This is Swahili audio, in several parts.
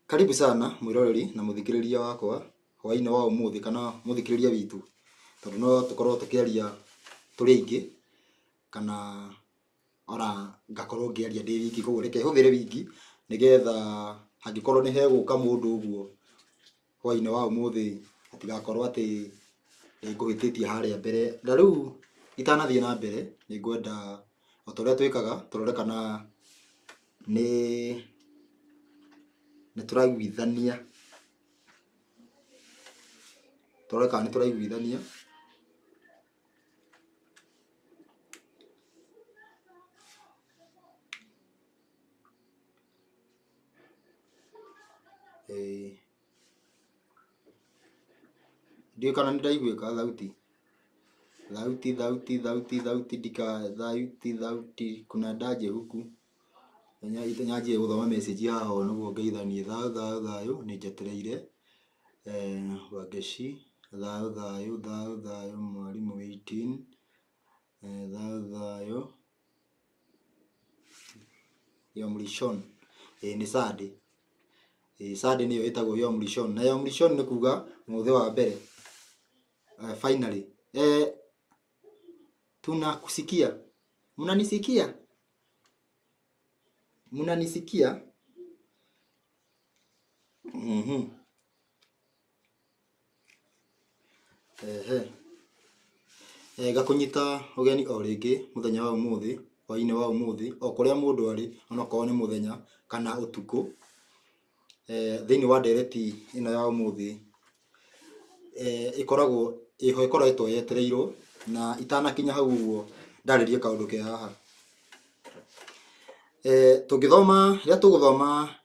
Karibu sana mwiroreri na muthikiriria wakwa hwaini wa umuthi kana muthikiriria witu tondu no tukorwo tukiaria turi ingi kana ona ngakorwo ngiaria ndi wiki koguo reke huthire wiki nigetha hangikorwo ni heguka mundu uguo hwaini wa umuthi atigakorwo ati nguhititie haria mbere na riu itanathie na mbere ni ngwenda otoria twikaga turore kana ni turaiguithania tureka ni turaiguithania ndio kana ndaiguika thauti dika thauti kuna ndaje huku nyaje guthoma message haha nuguo ngeithanie thayo ni njetereire wageshi thayo mwalimu 18 thayo Yom Rishon ni Sunday Sunday niyo itagwo Yom Rishon na Yom Rishon ni kuga muthi wa mbere finally tunakusikia mnanisikia gakunyita ugeni o ringi muthenya wa umuthi hwaini wa umuthi o kuria mundu ari ona ko ni muthenya kana utuku thini wa ndereti ino ya umuthi ikoragwo ikoretwo yetereirwo na itanakinya hau uguo ndaririe kaundu ke haha tugithoma ria tuguthoma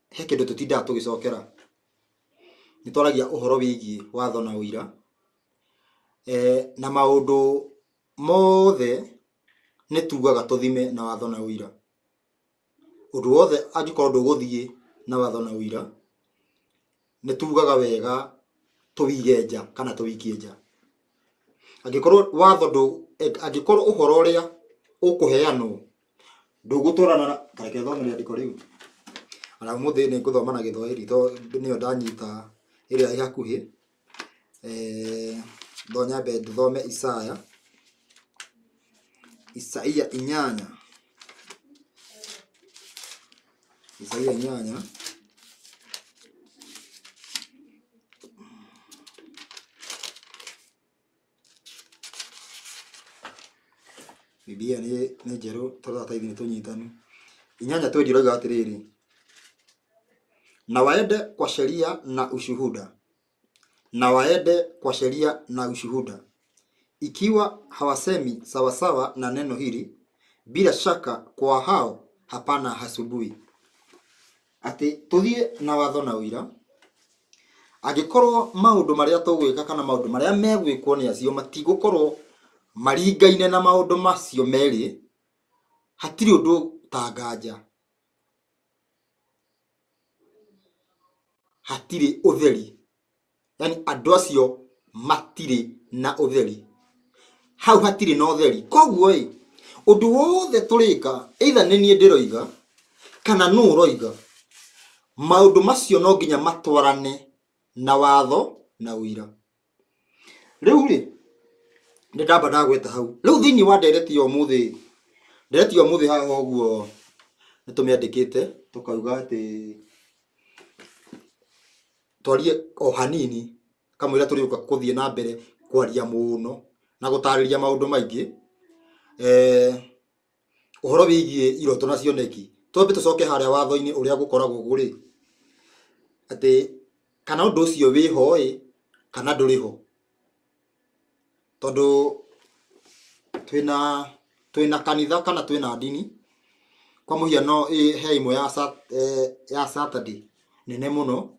he kindu tutinda tugicokera nitwaragia uhoro wigi watho na uira na maundu mothe nitugaga tuthime na watho na uira undu wothe angikorwo nduguthie na watho na uira nitugaga wega tuwige nja kana tuwikie nja angikorwo watho angikorwo uhoro uria ukuheanwo nduguturana kareke thomere andiko riu ana muthi ni nguthoma na githoeri to niyo ndanyita iria ihakuhi donya be thome Isaia inyanya Biblia ni njeru tutaithe ni tunyitanu inyanya twendiraga atiriri na waende kwa sheria na ushuhuda ikiwa hawasemi sawasawa na neno hili bila shaka kwa hao hapana hasubui ati tuthie na watho na uira agikorwo maundu maria tugwika kana maundu maria megwikwo ni acio matigukorwo maringaine na maundu macio meri hatiri undu tanganja hatiri utheri yani andu acio matiri na utheri hau hatiri na utheri koguo undu wothe turika either ni nie ndiroiga kana nu roiga maundu macio no nginya matwarane na watho na uira riu ndaba ndagweta hau riu thini wa ndereti yo muthi haha oguo nitumiandikite tukauga ati twarie o hanini kamwira turiuka kuthie na mbere kwaria muno na gutariria maundu maingi uhoro wigie iroto na cioneki twambe tucoke haria watho-ini uria gukoragwo guri ati kana undu ucio wiho kana nduriho tondu twina kanitha kana twina dini kwa muhiano he imwe ya Saturday nene muno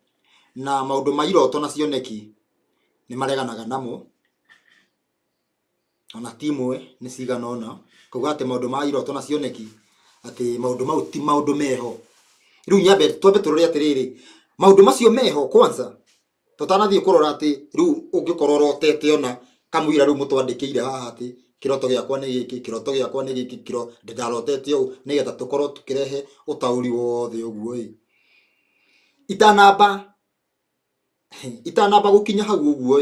na maundu ma iroto na cioneki ni mareganaga namo ona timwe ni cigana ona kuga ati maundu ma iroto na cioneki ati maundu mau ti maundu meho riu nyambe twambe turore atiriri maundu macio meho kwanza tutanathie kurora ati riu ungikorwo rotete ona kamwira riu mutwandikiire haha ati kiroto giakwa ni giki kiroto giakwa ni giki kiro ndarotete u nigetha tukorwo tukirehe utauri wothe uguo itanamba gukinya hau uguo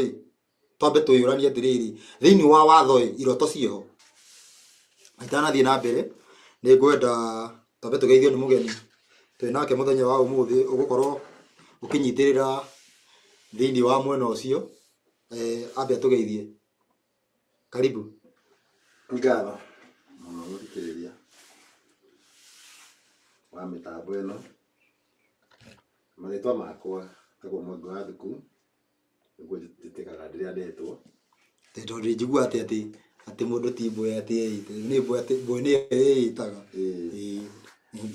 twambe tuyuranie atiriri thiini wa watho iroto cieho itanathie na mbere ni ngwenda twambe tugeithio ni mugeni twinake muthenya wa umuthi ugukorwo ukinyitirira thiini wa mwena ucio ambe tugeithie karibu ngatho muno guthikiriria wa mitambo ino maritwa makwa tagwo Mwangi wa Thuku niguo njitikaga ndiria ndetwo tendo njigua ati mundu ti mbwe ati ni mbwe ati mbwe ni itaga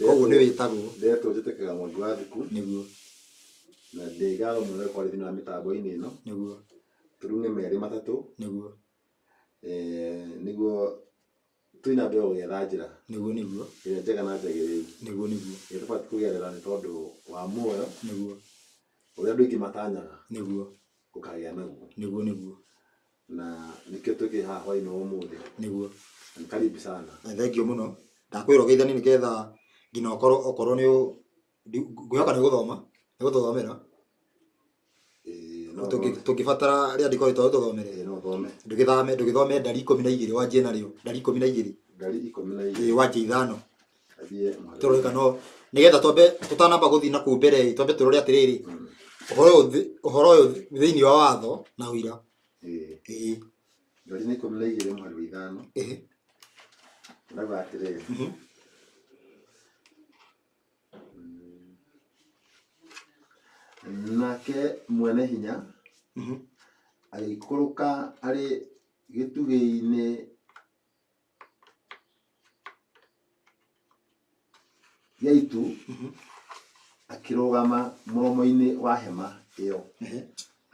koguo ni witagwo ndetwo njitikaga Mwangi wa Thuku niguo na ndigaga muno kwa thina mitambo-ini ino niguo turune meri matatu niguo niguo tuina mbeo gwetha njira niguo ĩrĩa njega na njagĩrĩru niguo tũbatiĩ kũgerera nĩ tondũ wa muoyo niguo ũrĩa andũ aingĩ matanyaga niguo gũkagĩa naguo niguo na nĩkĩo tũkĩ haha hwaĩ-inĩ wa ũmũthĩ niguo karibu sana thengio muno ndakwĩra geithani nĩgetha ngina okorwo nĩ ngwĩhoka nĩ gũthomera tũngĩbatara rĩa ndiko rĩtwa tũthomere no thome ndũgĩthome ndari 12 wanjie narĩo ndari 12 wanjie 5 tũroreka no nĩgetha twambe tũtanamba gũthiĩ na kũu mbere twambe tũrore atirĩrĩ ũhoro ũyũ thĩinĩ wa watho na ũira ndari 12 mweri wa 5 ndauga atirĩrĩ nake mwene hinya agĩikũrũka arĩ gĩtugĩ-inĩ gĩa itu akĩrũgama mũromo-inĩ wa hema ĩyo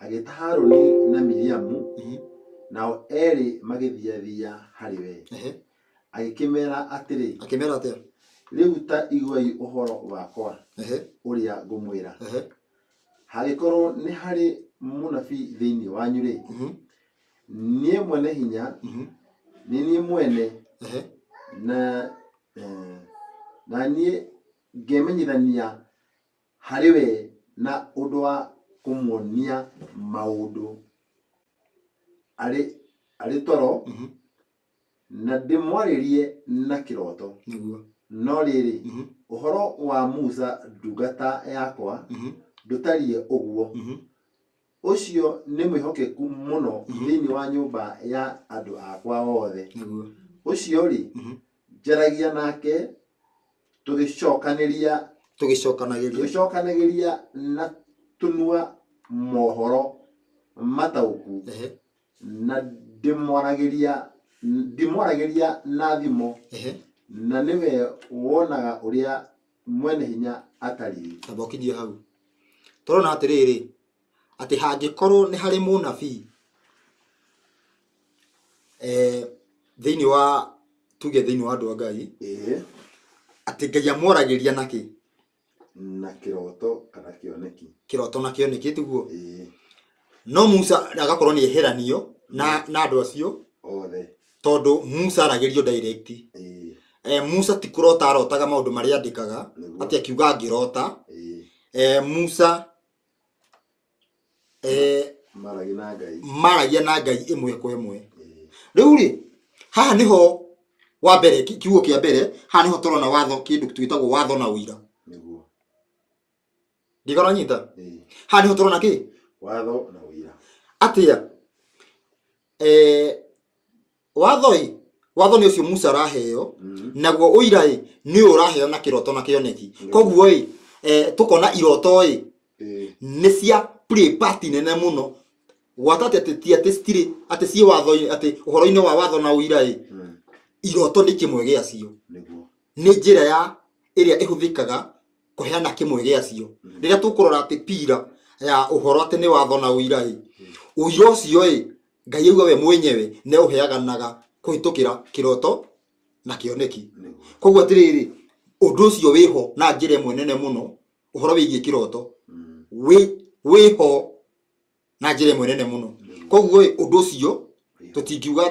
agĩta Harũni na Miriamu nao erĩ magĩthiathia harĩ we agĩkĩmera atĩrĩ rĩu ta iguai ũhoro wakwa ũrĩa ngũmwĩra hagĩkorwo nĩ harĩ mũnabii thĩinĩ wanyu rĩ niĩ mwene hinya nĩ niĩ mwene na niĩ ngemenyithania harĩ we na ũndũ wa kũmuonia maũndũ arĩ toro na ndĩmwarĩrie na kĩroto no rĩrĩ ũhoro wa Musa ndungata yakwa ndũtariĩ ũguo ũcio nĩ mwĩhokeku mũno thĩinĩ wa nyũmba ya andũ akwa othe ũcio rĩ njaragia nake tũgĩcokanagĩria na tũnua mohoro mataũku na ndĩmwaragĩria na thimo na nĩwe wonaga ũrĩa mwene hinya atariĩ tabokinyie hau tũrona atirĩrĩ atĩ hangĩkorwo nĩ harĩ mũnabii thĩinĩ wa tuge thĩinĩ wa andũ a Ngai atĩ Ngai amwaragĩria na kĩroto kana kĩoneki tiguo no Musa agakorwo nĩ eheranio na andũ acio othe tondũ Musa aragĩrio direct Musa ti kũrota arotaga maũndũ marĩa andĩkaga atĩ akiuga ngĩrota Musa maragia na Ngai ĩmwe kwa ĩmwe rĩu rĩ haha niho wa mbere kiugo kĩa mbere haha niho tũrona watho kĩndũ twĩtagwo watho na ũira ndigora nyita haha niho tũrona kĩ watho na ũira atĩa watho nĩ ũcio Musa araheo naguo ũira nĩ ũraheo na kĩroto na kĩoneki koguo tũkona iroto nĩ cia play part nene mũno gwata atĩ ciĩ watho atĩ ũhoro-inĩ wa watho na ũira iroto nĩ kĩmwe gĩa cio nĩ njĩra ya ĩrĩa ĩhũthĩkaga kũheana kĩmwe gĩa cio rĩrĩa tũkũrora atĩ pira ya ũhoro atĩ nĩ watho na ũira ũira ũcio Ngai auga we mwenyewe nĩ ũheaganaga kũhĩtũkĩra kĩroto na kĩoneki koguo atirĩrĩ ũndũ ũcio wĩho na njĩra ĩmwe nene mũno ũhoro wĩgiĩ kĩroto wĩho na njĩra ĩmwe nene mũno koguo ũndũ ũcio tũtingiuga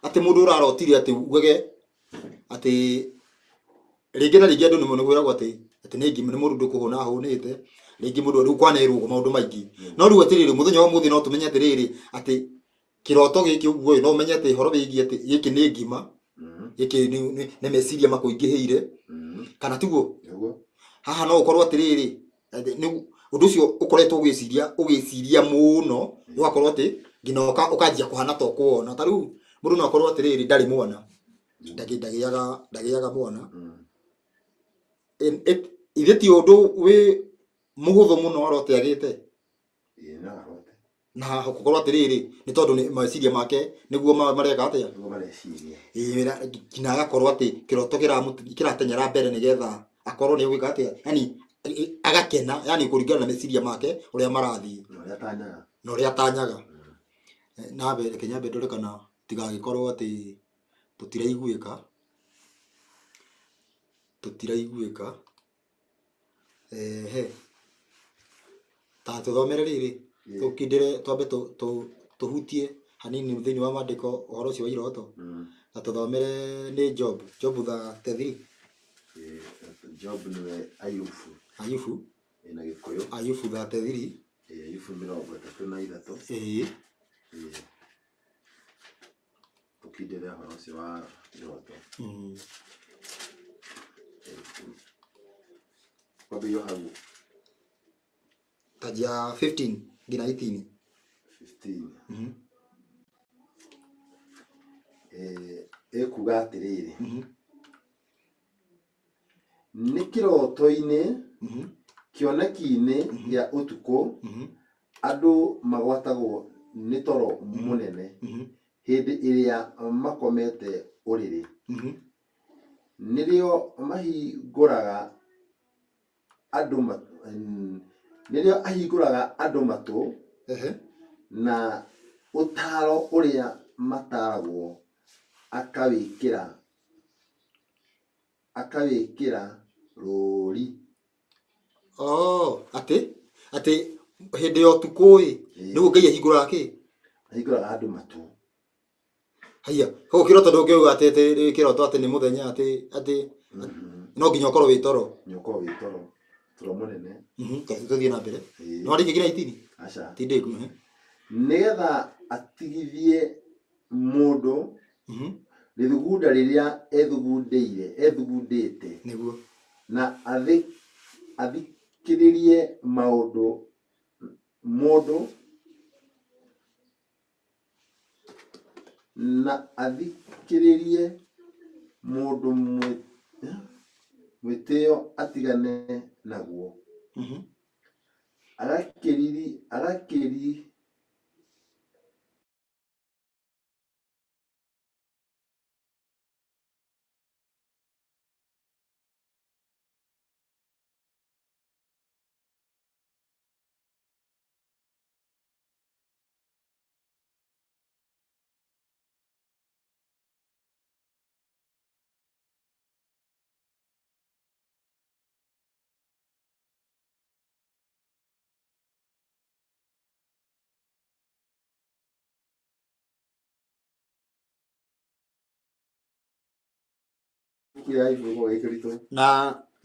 atĩ mũndũ ũrarotire atĩ ugage atĩ rĩngĩ na rĩngĩ andũ nĩ mwĩragwo atĩ ati nĩ ngima nĩ mũndũ ndũkũhũna hũnĩte rĩngĩ mũndũ rĩu kwanĩrwo maũndũ maingĩ no rĩu atirĩrĩ mũthenya wa mũthĩ no tũmenye atirĩrĩ ati kiroto gĩkĩ ũguo no menye ati horo wĩgiĩ ati gĩkĩ nĩ ngima gĩkĩ nĩ meciria makũingĩhĩire kana tiguo haha no ũkorwo atirĩrĩ ũndũ ũcio ũkoretwo ũgĩciria mũno ũgakorwo ati ngina ũkanjia kũhana ta ũkuona ta rĩu mũndũ no akorwo atirĩrĩ ndarĩ mwana ndagĩaga mwana ithe ti ũndũ wĩ mũhũthũ mũno arote agĩte na gũkorwo atirĩrĩ nĩ tondũ nĩ meciria make nĩguo mareka atĩa ngina agakorwo atĩ kĩroto kĩrateng'era mbere nĩgetha akorwo nĩ gwĩka atĩa yani agakena yani kũringana na meciria make ũrĩa marathiĩ na ũrĩa atanyaga na mbere Kenya mbere kana tigagĩkorwo atĩ tũtiraiguĩka ta tũthomere rĩrĩ tũkindĩre twambe tũhutie hanini thĩinĩ wa maandĩko ũhoro ũcio wa iroto na tũthomere nĩ Job 33 Job nĩwe Ayubu na Gĩkũyũ Ayubu 33 Ayubu 33 tukindĩre ũhoro ũcio wa iroto kwambia hiyo hau tajia 15 ngina 18 ekuga atirĩrĩ nĩ kĩroto-inĩ kĩoneki-inĩ gĩa ũtukũ andũ magwatagwo nĩ toro mũnene hĩndĩ ĩrĩa makomete ũrĩrĩ nĩrĩo ahingũraga andũ matũ na ũtaro ũrĩa mataragwo akawĩkĩra rũri atĩ hĩndĩ ya ũtukũ nĩguo Ngai ahingũraga andũ matũ haya koguo kĩroto ndũngĩuga atĩ kĩroto atĩ nĩ mũthenya atĩ no nginya ũkorwo wĩ toro toro mũnene tũthiĩ na mbere no arĩ ngina 18 aca ti ndĩku nĩgetha atigithie mũndũ rĩthugunda rĩrĩa ethugundĩte nĩguo na athikĩrĩrie mũndũ na athikĩrĩrie mũndũ mwĩtĩo atigane naguo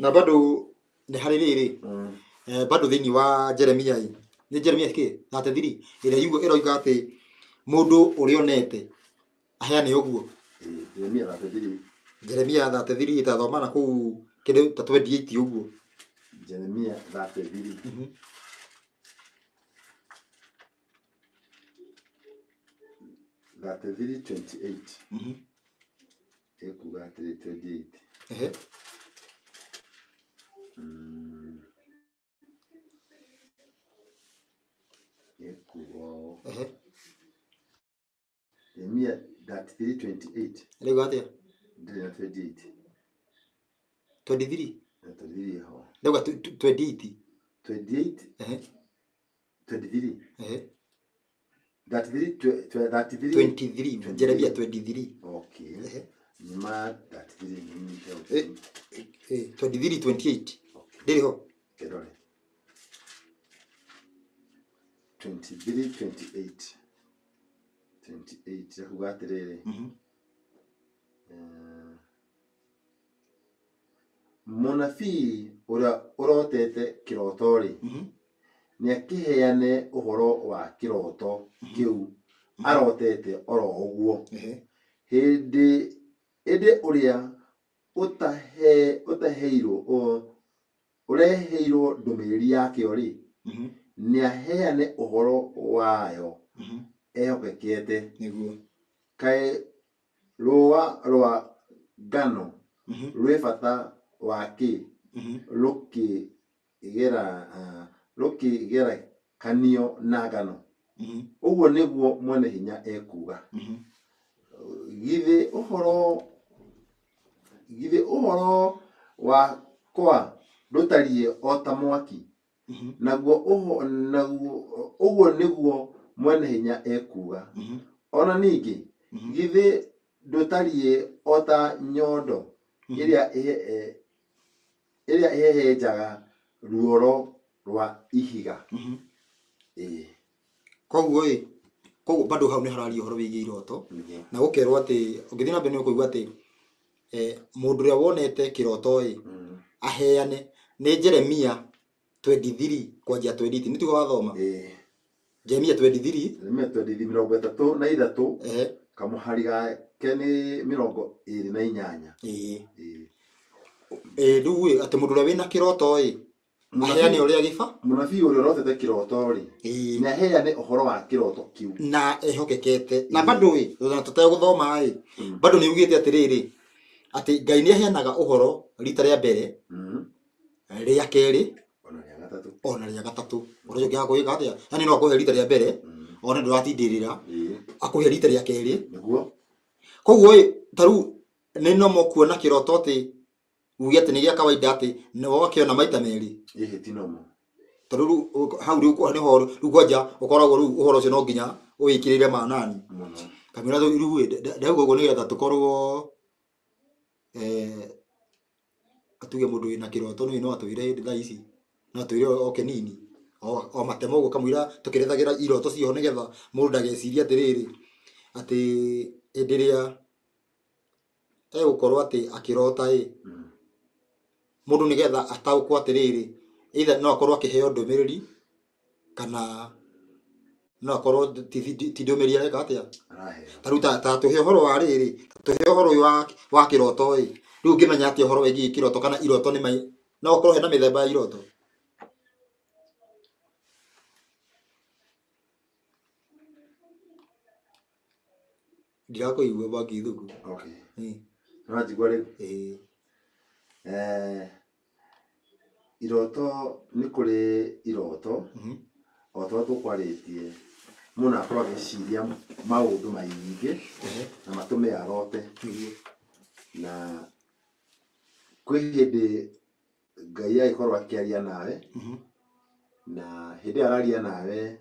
na bado nĩ harĩ rĩrĩ bado thĩinĩ wa Jeremia nĩ Jeremia kĩ 33 ĩrĩa ĩroiga atĩ mũndũ ũrĩa onete aheane ũguo Jeremia 33 tathoma na kũu kĩndũ ta 28 ũguo Jeremia 33 28 ekuga atĩrĩ 28 Jeremia 33:28 rĩu atĩa ndĩrĩ na 28 23 ho rĩu 28 23 23 Jeremia 23 okay nima 23 28 ndĩrĩho kedore 23:28 yakuga atĩrĩrĩ Mũnabii ũrĩa ũrotete kĩroto rĩ nĩ akĩheane ũhoro wa kĩroto kĩu arotete oro ũguo hĩndĩ ũrĩa ũreheirwo ndũmĩrĩri yakĩo rĩ nĩ aheane ũhoro wayo ehokekete kaĩ rũa rwa ngano rwĩ bata wakĩ rũkĩgerakanio na ngano. Ũguo nĩguo mwene hinya ekuga. Githĩ ũhoro wakwa ndũtariĩ o ta mwaki naguo ũguo nĩguo mwene hinya ekuga. Ona ningĩ githĩ ndũtariĩ o ta nyondo ĩrĩa ĩhehenjaga ruoro rwa ihiga. Koguo bado hau nĩ hararia ũhoro wĩgiĩ iroto na gũkerwo atĩ ũngĩthiĩ na mbere nĩ ũkũigua atĩ mũndũ ũrĩa wonete kĩroto aheane nĩ Jeremia 23 kwanjia 20 nĩ tugo wathoma Jeremia 23:33 kamũhari gake nĩ 28. Rĩu atĩ mũndũ ũrĩa wĩna kĩroto aheane ũrĩa gĩba mũnabii ũrĩa ũrotete kĩroto rĩ nĩ aheane ũhoro wa kĩroto kĩu na ehokekete na bado tũtegũthoma bado nĩ ugĩte atĩrĩrĩ atĩ Ngai nĩ aheanaga ũhoro rita rĩa mbere rĩa kerĩ ona rĩa gatatũ. Ũrĩa ũngĩaga kũwĩka atĩa yani no akũhe rita rĩa mbere ona ndũratindĩrĩra akũhe rita rĩa kerĩ. Koguo ta rĩu nĩ nomo kuona kĩroto atĩ uge atĩ nĩ gĩa kawaida atĩ nĩ wakĩona maita merĩ ti nomo. Tondũ hau rĩu rĩu kwanja ũkoragwo rĩu ũhoro ũcio no nginya ũwĩkĩrĩre maanani kamera rĩu ndauga ũguo nĩgetha tũkorwo atuge mũndũ wĩna kĩroto no atwĩre hĩndĩ thaa ici no atwĩre o kĩnini o matemo ũguo kamũira tũkĩrethagĩra iroto ciho nĩgetha mũndũ ndagecirie atĩrĩrĩ atĩ hĩndĩ ĩrĩa egũkorwo atĩ akĩrota mũndũ nĩgetha ataũkwo atĩrĩrĩ either no akorwo akĩheo ndũmĩrĩri kana no akorwo ti ndũmĩrĩri areka atĩa tarĩu ta tũhe ũhoro wa rĩrĩ tũhe ũhoro ũyũ wa kĩroto rĩu ũngĩmenya atĩ ũhoro wĩgiĩ kĩroto kana iroto nĩ no akorwo hena mĩthemba ya iroto. Ndirakũigua bangi thuku. Nĩwanjigua rĩu iroto nĩ kũrĩ iroto o tũrĩa tũkwarĩtie mũndũ akorwo agĩciria maũndũ maingĩ na matũme arote na kwĩ hĩndĩ Ngai agĩkorwo akĩaria nawe na hĩndĩ ĩyo araria nawe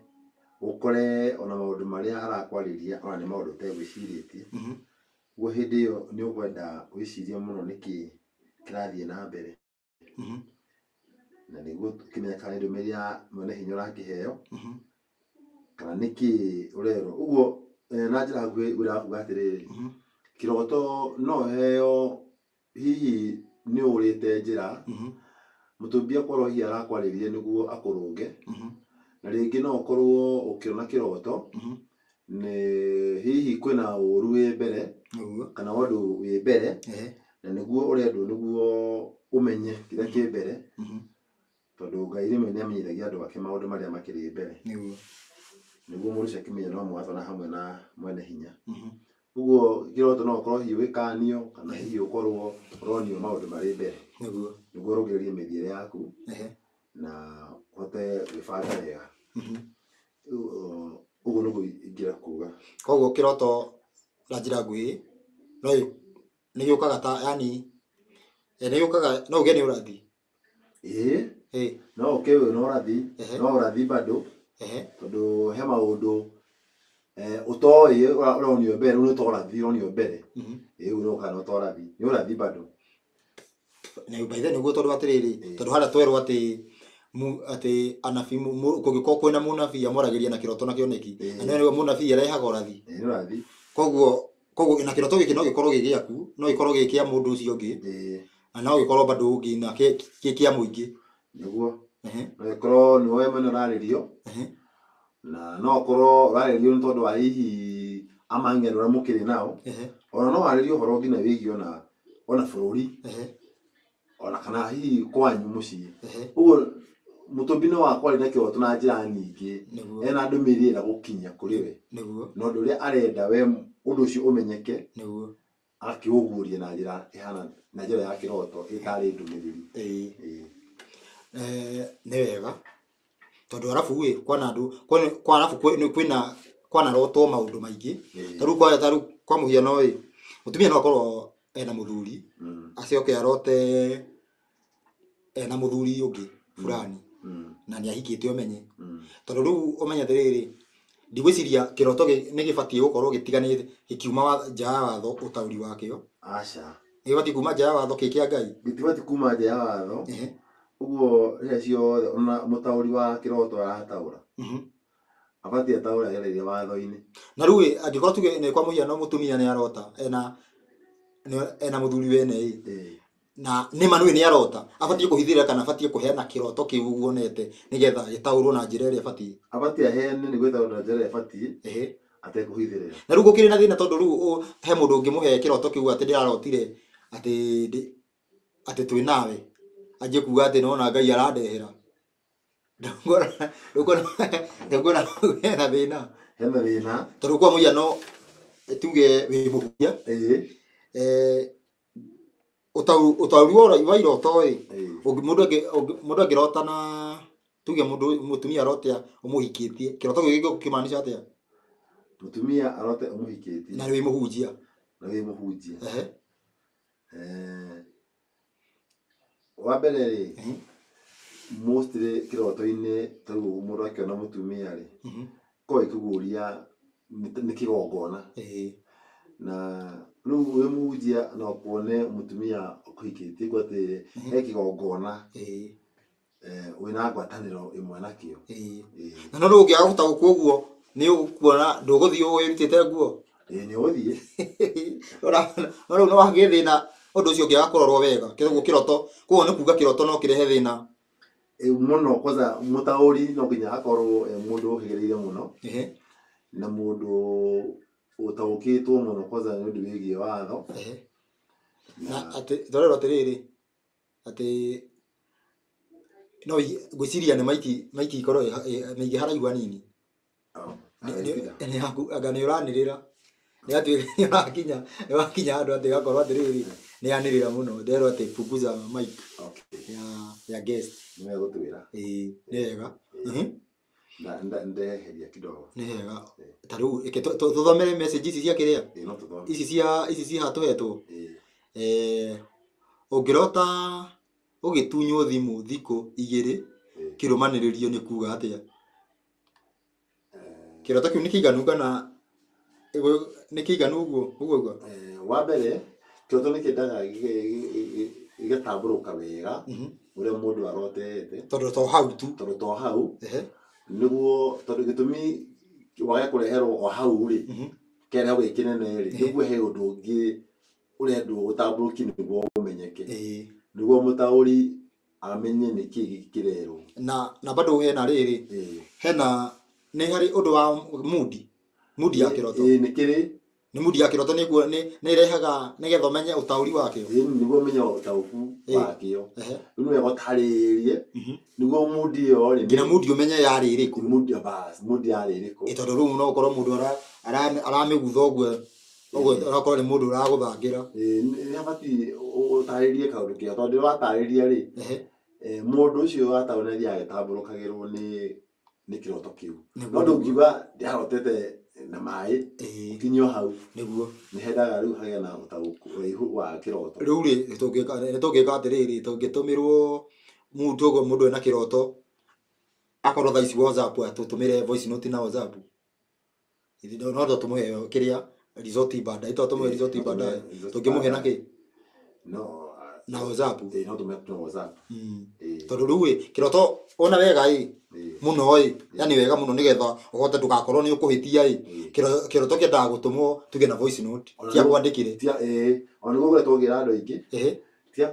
ũkore ona maũndũ marĩa arakwarĩria ona nĩ maũndũ ũtegwĩcirĩtie. Ũguo hĩndĩ ĩyo nĩ ũkwenda wĩcirie mũno nĩkĩ kĩrathiĩ na mbere na nĩguo tũkĩmenya kana nĩ ndũmĩrĩri ya mwene hinya ũrakĩheo kana nĩkĩ ũrerwo. Ũguo na njĩra nguhĩ ũrakuga atĩrĩrĩ kĩroto no heo hihi nĩ ũrĩte njĩra mũtũmbi akorwo hihi arakwarĩria nĩguo akũrũnge na rĩngĩ no ũkorwo ũkĩona kĩroto nĩ hihi kwĩna ũru wĩ mbere kana ũndũ wĩ mbere na nĩguo ũrendwo nĩguo ũmenye kĩrĩa kĩ mbere tondũ Ngai rĩmwe nĩ amenyithagia andũ ake maũndũ marĩa makĩrĩ mbere nĩguo mũndũ ũcio akĩmenye no mwathana hamwe na mwene hinya. Ũguo kĩroto no ũkorwo hihi wĩkanio kana hihi ũkorwo ũronio maũndũ marĩ mbere nĩguo ũrũngĩrĩrie mĩthiĩre yaku na ũhote gwĩbanga wega. Ũguo nĩguo ingĩenda kuga. Koguo kĩroto na njĩra nguhĩ nĩ gĩũkaga ta yani nĩ gĩũkaga no ũgĩe nĩ ũrathi no ũkĩwe no ũrathi no ũrathi bado tondũ he maũndũ ũtoĩ ũronio mbere rĩu nĩ ũtorathi ũronio mbere ũguo no kana ũtorathi nĩ ũrathi bado na baithe nĩguo tondũ atĩrĩrĩ tondũ harĩa twerwo atĩ anabii kũngĩkorwo kwĩna mũnabii amoragĩria na kĩroto na kĩoneki na nĩwe mũnabii arehaga ũrathi. Koguo na kĩroto gĩkĩ no gĩkorwo gĩ gĩaku no gĩkorwo gĩ kĩa mũndũ ũcio ũngĩ na no gikorwo bado ngina kia muingi niguo no gikorwo ni wewe mwana raririo na no korwo raririo ni tondu wa hihi amang'ero ra mukiri nao ona no raririo horo ngina wigio ona bururi ona kana hihi kwanyu mucii uguo mutobino wakwa ri na kioto na njira nyingi ena ndumirira gukinya kuri we niguo no ndu ri arenda we undu ucio umenyeke niguo akiuguria na njira ihana na njira ya kiroto itari ndumiriri ni wega tondu arafu we kwana andu kwa arafu kwina kwana rotwo maundu maingi taru kwa muhiano we mutumia no akorwo ena muthuri acioke arote ena muthuri ungi fulani na ni ahikite umenye tondu riu umenye atiriri ndigwiciria kiroto ni gibatie gukorwo gitiganite gikiuma nja ya watho utauri wakio aca gibatie kuma nja ya watho kikia ngai gitibatie kuma nja ya watho uguo ria ciothe ona mutauri wa kiroto arataura abatie ataura gereire watho-ini na riu angikorwo tuge ni kwa muhiano mutumia ni arota ena muthuri wene na ni manu ni arota abatie kuhithira kana abatie kuheana kiroto kiu guonete nigetha gitaurwo na njira iria abatie aheane ni gwitaurwo na njira iria abatie ate kuhithirira na riu gukiri na thina tondu riu he mundu ungimuhe kiroto kiu ati ndirarotire ati twi nawe aje kuga ati nona ngai arandehera ndongora hena thina tondu kwa muhiano tuge wi muhia utauri wa iroto mundu angirota na tuge mundu mutumia arotea umuhikitie kiroto giki kimaanisha atia mutumia arote umuhikitie na wi muhunjia wa mbere ri mostly kiroto-ini taru mundu akiona mutumia ri ko ikuguria ni kigongona na riu we muhunjia no kuone mutumia kuhikitie gwate kigongona wina ngwataniro imwe nakio na no rugi aguta gukuguo ni ukuona nduguthii wirutite nguo ni uthii ora no wagithina undu ucio ngiaga kurorwo wega kiroto kuo ni kuga kiroto no kirehe thina muno kwanza mutauri no nginya akorwo mundu uhigereire muno na mundu utaukitwo muno kwanza ni undu wigie watho na ati dorero atiriri ati no gwiciria ni maiki ikorwo meigi haraigwa nini ni aga ni uranirira ni atu ni wakinya andu ati gakorwo atiriri ni anirira muno ndero ati punguza mic ya guest ni megutwira ni wega na ndeheria kidogo ni wega taru tuthomere message ici cia kiria ici cia hatuhetwo ungirota ugitunywo thimu thiku 2 kirumaniririo ni kuga atia kiroto kiu nikiganu kana nikiganu uguo wa mbere kiroto nikiendaga igatamburuka wega uria mundu arotete tondu to hau niguo tondu gitumi wage kureherwo o hau ri kere hau ikinene ri niguo he undu ungi urendwo gutamburuki niguo umenyeke niguo mutauri amenye niki kirero na bado hena riri hena ni hari undu wa mudi ya kiroto ni mudi ya kiroto niguo ni irehaga nigetha umenye utauri wakio niguo umenye utauku wakio riu wega utaririe niguo mudi yo ri ngina mudi umenye yari iriku mudi yari iriku itondo riu no ukorwo mundu aramigutha uguo ukorwo ni mundu uraguthangira ni abati utaririe kaundu kio tondu watariria ri mundu ucio ataoneria agitamburukagirwo ni kiroto kiu no ndungiuga ndiarotete na mai kinyo hau niguo ni hendaga riu hagia na utauku raihu wa kiroto riu ri tungika atiriri tungitumirwo mundu ena kiroto akorwo thaici WhatsApp atutumire voice note na WhatsApp no tumuhe kiria resort baadaye tumuhe resort baadaye tungimuhe naki no na WhatsApp no tumuhe WhatsApp tondu riu kiroto ona wega muno yani wega muno nigetha uhote ndugakorwo ni ukuhitia kiroto kiendaga gutumwo tuge na voice note tia kwandikire tia ona gugwe tugira andu aingi tia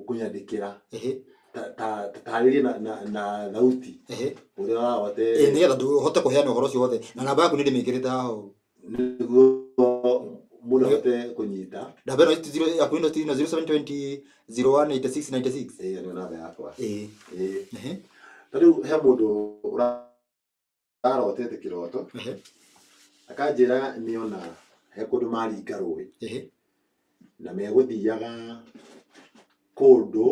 kunyandikira tarĩrie na thauti ũrĩa wahote nĩgetha ndũhote kũheana ũhoro ũcio wothe na namba yaku nĩ ndĩmĩkĩrĩte haha nĩguo mũndũ ahote kũnyita. Namba ĩno yaku ĩno ti 0720 018696 nĩ namba yakwa. Tarĩu he mũndũ ũrarotete kĩroto akanjĩra nĩona he kũndũ maringa rũĩ na megũthiaga kũndũ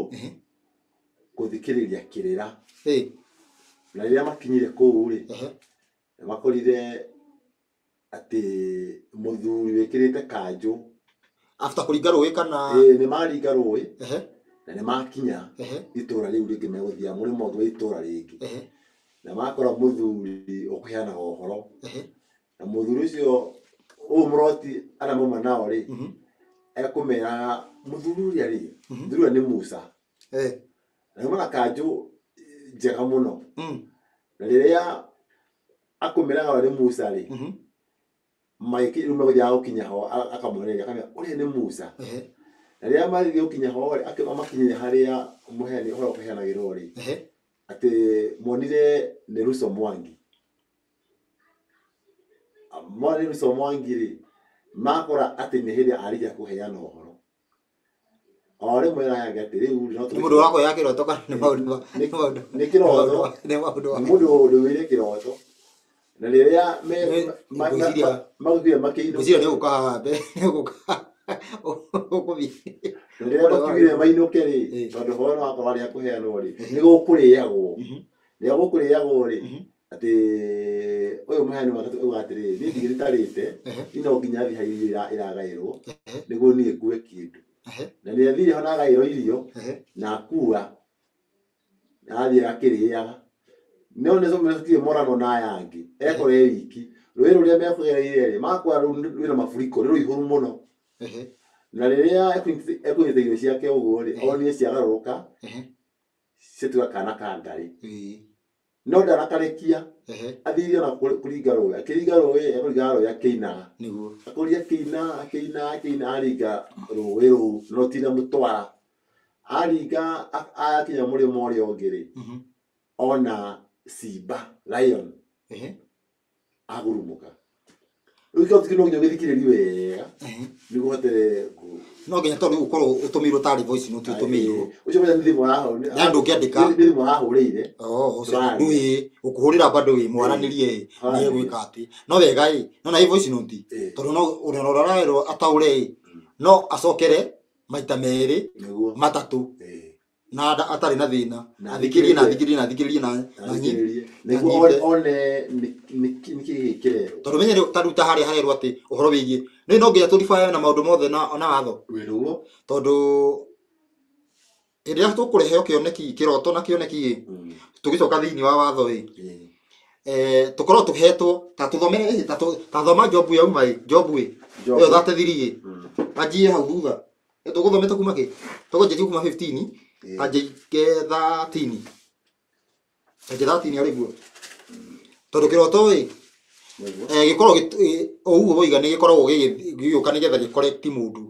gũthikĩrĩria kĩrĩra, na rĩrĩa makinyire kũu rĩ makorire atĩ mũthuri wĩkĩrĩte kanjũ after kũringa rũĩ kana nĩ maringa rũĩ na nĩ makinya itũra rĩu rĩngĩ megũthiaga mũrĩmo ũngĩ wa itũra rĩngĩ na makora mũthuri ũkũheanaga ũhoro na mũthuri ũcio ũyũ mũroti arĩa mauma nao rĩ ekũmera mũthuri ũrĩa rĩ mũthuri ũrĩa nĩ Musa na nĩmona kanjũ njega mũno na rĩrĩa akũmeraga ũrĩa nĩ Musa rĩ rĩu megũthiaga gũkinya ho akamũonereria akamwĩra ũrĩa nĩ Musa na rĩrĩa mathiĩ gũkinya ho rĩ makinyire harĩa mũheani ũhoro ũkũheanagĩrwo rĩ atĩ monire nĩ Russo Mwangi. Mwana Russo Mwangi rĩ makora atĩ nĩ hĩndĩ arĩkia kũheana ũhoro o rĩmwe araga atĩ rĩu nĩ mũndũ wako ya kĩroto kana nĩ maũndũ nĩ kĩroto nĩ mũndũ ũrũire kĩroto na rĩrĩa magũthire makĩinũka nĩ ũgũka haha nĩ ũgũka ũkũthiĩ na rĩrĩa makĩugire mainũke rĩ tondũ ũhoro wakorwo arĩa kũheanwo rĩ nĩ gũkũrĩagwo rĩrĩa gũkũrĩagwo rĩ atĩ ũyũ mũheani wa gatatũ auga atĩrĩrĩ niĩ ndigĩtarĩte no nginya thiĩ harĩa irio iragaĩrwo nĩguo niĩ ngue kĩndũ na nĩ athire ho na agaĩrwo irio na akua athiĩ akĩrĩaga no nĩ tũtirĩ morano na aya angĩ ekora e wiki rũĩ rũrĩa mekũgereire rĩ makora rwĩna mafuriko nĩ rũihũru mũno na rĩrĩa ekũnyita irio ciake ũguo rĩ onire ciagarũrũka cituĩka kana ka ngarĩ no ndarakarĩkia athire na kũringa rũĩ akĩringa rũĩ ekũringa rũĩ akĩinaga akũria akĩina aringa rũĩ rũu no tinamũtwara aringa akinya mũrĩmo ũrĩa ũngĩ rĩ ona simba lion agurumuka rĩu kĩroto kĩu no nginya ũgĩthikĩrĩrie wega nĩguo ũhote no nginya tondũ ũkorwo ũtũmĩirwo tarĩ voice note ũtũmĩirwo ũcio nĩ thimũ yahũrĩire na ndũngĩandĩka nĩ thimũ yahũrĩire ndũĩ ũkũhũrĩra bado wĩ mwaranĩrie nĩ egwĩka atĩ no wega ĩ no na voice note tondũ no ũrarerwo ataũre no acokere maita merĩ matatũ na atarĩ na thĩna athikĩrĩrie na nĩguo one nĩ kĩgĩkĩrerwo tondũ menye taruta harĩa harerwo atĩ ũhoro wĩgiĩ no nginya tũribae na maũndũ mothe na watho tondũ rĩrĩa tũkũreheo kĩoneki kĩroto na kĩoneki tũgĩcoka thĩinĩ wa watho tũkorwo tũhetwo ta tũthomere ta thoma Job yauma Job ĩyo 33 anjie hau thutha tũgũthomete kuma kĩ tũgũnjĩtie kuma 15 anjie 13 arĩguo tondũ kĩroto gĩkorwo ũguo woiga nĩ gĩkoragwo gĩgĩũka nĩgetha gĩkoreti mũndũ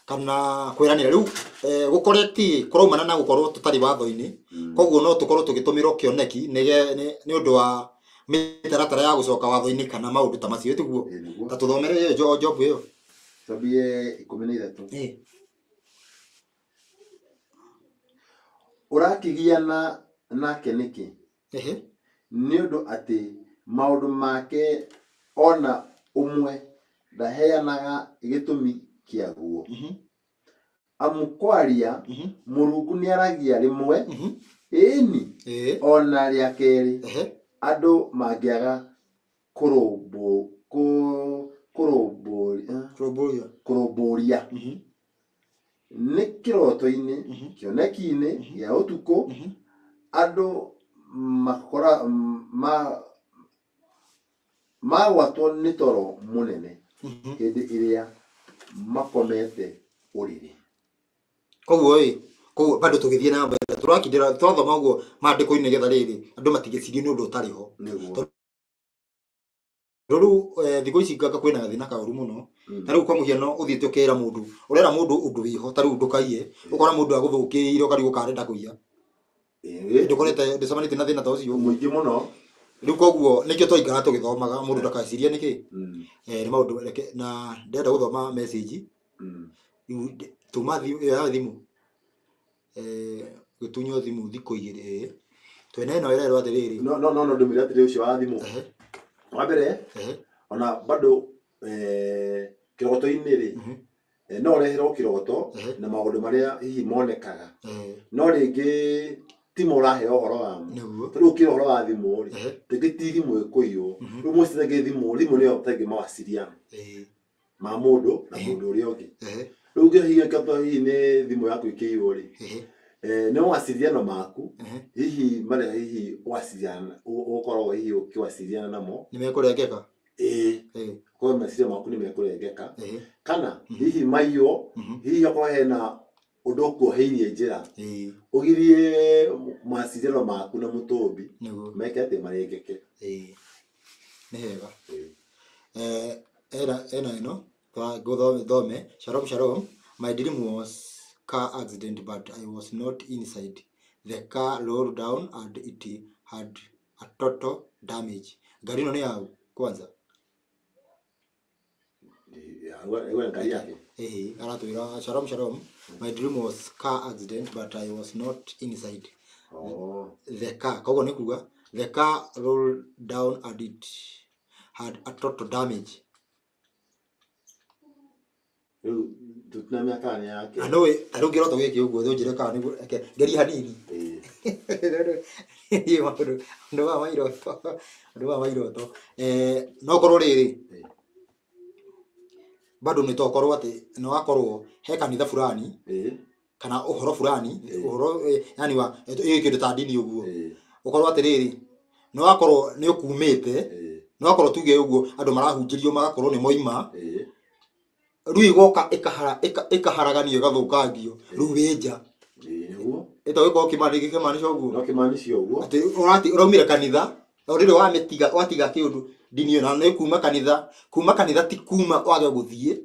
kana kwĩranĩra rĩu gũkoreti kũraumana na gũkorwo tũtarĩ watho-inĩ koguo no tũkorwo tũgĩtũmĩrwo kĩoneki nĩ ũndũ wa mĩtaratara ya gũcoka watho-inĩ kana maũndũ ta macio tiguo ta tũthomere Job ĩyo twambie 13 ũrakigiana nake nĩkĩ nĩ ũndũ atĩ maũndũ make ona ũmwe ndaheanaga gĩtũmi kĩaguo amu kwaria Mũrungu nĩ aragia rĩmwe ĩni ona rĩa kerĩ andũ mangĩaga kũrũmbũria nĩ kĩroto-inĩ kĩoneki-inĩ gĩa ũtukũ andũ magwatwo nĩ toro mũnene hĩndĩ ĩrĩa makomete ũrĩrĩ koguo bado tũgĩthiĩ na mbere tũrakindĩra twathoma ũguo maandĩko-inĩ nĩgetha rĩrĩ andũ matigĩcirie nĩ ũndũ ũtarĩ ho Ruru thikũ ici ngaka kwĩna gathina kaũru mũno. Na rĩu kwa mũhiano ũthiĩte ũkera mũndũ, ũrera mũndũ ũndũ wĩho, ta rĩu ndũkaiye, ũkora mũndũ agũthũkĩire ũkarigwo karenda kũiya. Ndũkorete ndũcamanĩtie na thĩna ta ũcio mũingĩ mũno. Rĩu koguo nĩkĩo twaikara tũgĩthomaga mũndũ ndakeciria nĩkĩ. Nĩ maũndũ na ndĩrenda gũthoma message. Tuma thimũ. Gĩtunywo thimũ thikũ igĩrĩ. Twene ĩno ĩrerwo atĩrĩrĩ. No ndũmĩrĩre atĩrĩ ũcio wa thimũ. Wa mbere ona bado kĩrogoto-inĩ rĩ no ũreherwo kĩrogoto na maũndũ marĩa hihi monekaga. No rĩngĩ timo ũraheo ũhoro wamo. Rĩu ũkĩra ũhoro wa thimũ rĩ rĩngĩ ti thimũ ĩkũiywo. Rĩu mũcithagie thimũ nĩyo ĩtaingĩ mawasiliano ma mũndũ na mũndũ ũrĩa ũngĩ. Rĩu ũngĩhihinya hihi nĩ thimũ yaku ĩkĩiywo rĩ nĩ mawasiliano maku hihi marĩa hihi wasiliana ũkoragwo hihi ũkĩwasiliana namo nĩmekũrengeka. Kwa meciria maku nĩmekũrengeka kana hihi maiywo hihi okorwo hena ũndũ ũkuoheirie njĩra ũgirie mawasiliano maku na mũtũmbi meke atĩ marengeke. Nĩ hega. Ena ĩno thome. Shalom. My dream was car accident but I was not inside. The car rolled down and it had a total damage. Gari ĩno nĩ yau kwanza. Aratwĩra shalom. My dream was car accident but I was not inside. The car koguo nĩ kuga the car rolled down and it had a total damage. Tutunamia kani yake. Ano ngĩrwo tũgĩke ũguo thonjire kana nĩguo ngeri hanini. Yeye maũndũ wa mairoto. No korwo rĩrĩ bado nĩtokorwo atĩ no akorwo he kanitha fulani kana ũhoro fulani ũhoro yani wa kĩndũ ta ndini ũguo ũkorwo atĩrĩrĩ no akorwo nĩ ũkumĩte no akorwo tuge ũguo andũ marahunjĩrio magakorwo nĩ moima rĩu igoka ĩkaharaganio ĩgathũkangio rĩu wĩnja ĩto gĩkorwo kĩmaanisha ũguo no kĩmaanisha ũguo atĩ ũraumire kanitha rĩrĩ watiga kĩũndũ ndini na nĩ kuma kanitha ti kuma wage gũthiĩ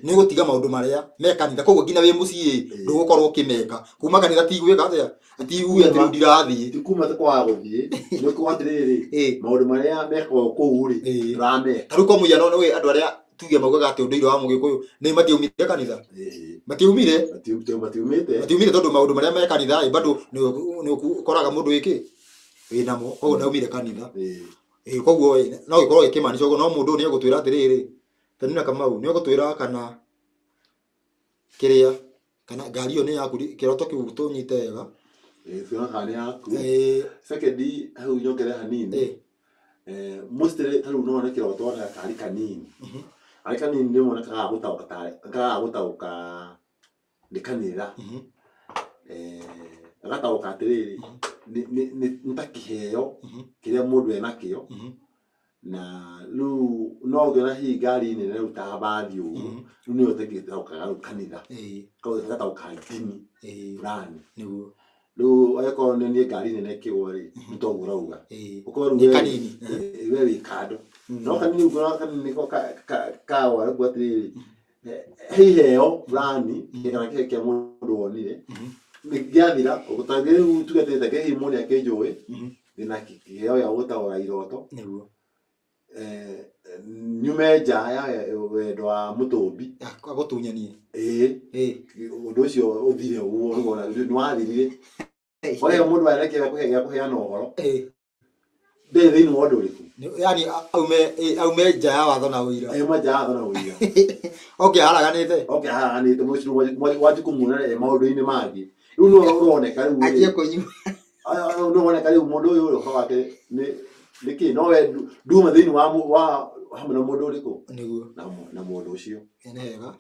nĩ gũtiga maũndũ marĩa me kanitha koguo nginya wĩ mũciĩ ndũgũkorwo kĩmeka kuma kanitha ti gwĩka atĩa ti uge atĩ ndirathiĩ ti kuma ta kwa gũthiĩ nĩ kwatĩrĩrĩ maũndũ marĩa mekagwo kũu rĩ rameka rĩu kwa mũhiano nĩ andũ arĩa tuge maugaga atĩ ũndũire wa mũgĩkũyũ nĩ matiumire kanitha matiumire tondũ maũndũ marĩa me kanitha bado nĩ ũkoraga mũndũ wĩkĩ wĩnamo koguo ndaumire kanitha koguo no gĩkorwo gĩkĩmaanisha ũguo no mũndũ nĩ egũtwĩra atĩrĩrĩ Tanina Kamau nĩ egũtwĩra kana kĩrĩa kana ngari ĩyo nĩ yaku kĩroto kĩu tũnyite wega tuona kana yaku sekendi hau nyongere hanini mostly ta rĩu no nĩ kĩroto na kari kanini ari kanini nĩ monekaga gũtaũka nĩ kanitha agataũka atĩrĩrĩ nĩ ta kĩheo kĩrĩa mũndũ enakĩo na rĩu no ũngĩona hihi ngari nene rĩu ta bathi ũguo rĩu nĩyo ũtangĩtaũkaga rĩu kanitha koguo gataũka ndini fulani rĩu agĩkorwo nĩ ngari nene kĩgwa rĩ nĩ toguo ũrauga ũkorwo rĩu kanini we wĩ kando no kanini ũguo kanini nĩko kawa rĩu atĩrĩrĩ hiheo fulani kana kĩrĩa mũndũ wonire nĩgĩathira ũgũtangĩrĩu tugatĩte kĩhi mũndũ akĩnjũĩ ndĩna kĩheo gĩa gũtaũra iroto nyume nja ya wendo wa mũtũmbi agũtunyanie ũndũ ũcio ũthire ũguo nĩ wathirire oya mũndũ arekea kũheana ũhoro ndĩ thĩinĩ wa ũndũ ũrĩkũ yani aume nja ya watho na ũira aume nja ya watho na ũira haraganĩte mũcio wanju kũmuona maũndũ-inĩ mangĩ rĩu no ũroneka rĩu agie kũnyua no ũroneka rĩu mũndũ ũyũ ũhoro wake nĩkĩ no we nduma thĩinĩ wa hamwe na mũndũ ũrĩkũ nĩguo na mũndũ ũcio nĩ hega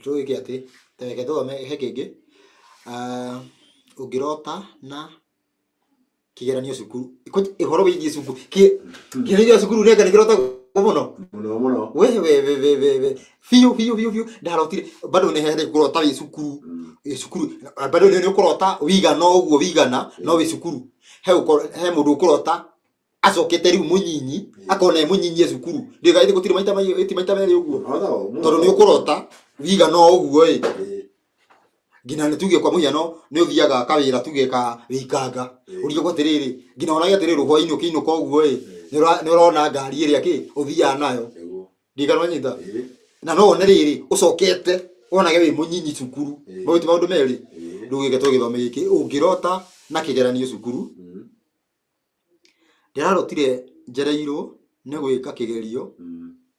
tũgĩke atĩ teke thome he kĩngĩ ũngĩrota na kĩgeranio cukuru ũhoro wĩgiĩ cukuru kĩgeranio cukuru nĩ kĩrota mũno we biũ ndarotire bado nĩ here kũrota wĩ cukuru bado nĩ ũkũrota wigana ũguo wigana no wĩ cukuru he mũndũ ũkũrota acokete riu munyinyi akona munyinyi cukuru ndigaithie gutire maita meri uguo tondu ni ukurota wiga no uguo ngina ni tuge kwa muhiano ni uthiaga kawira tuge ka wikanga urio gwatiriri ngina ona yatiriri hwaini ukiinuka uguo ni urona ngari iri aki uthia nayo ndigano nyita na no one riri ucokete wonage wi munyinyi cukuru mauti maundu meri ndugige tugithome giki ungirota na kigeranio cukuru ndirarotire njereirwo ni gwika kigerio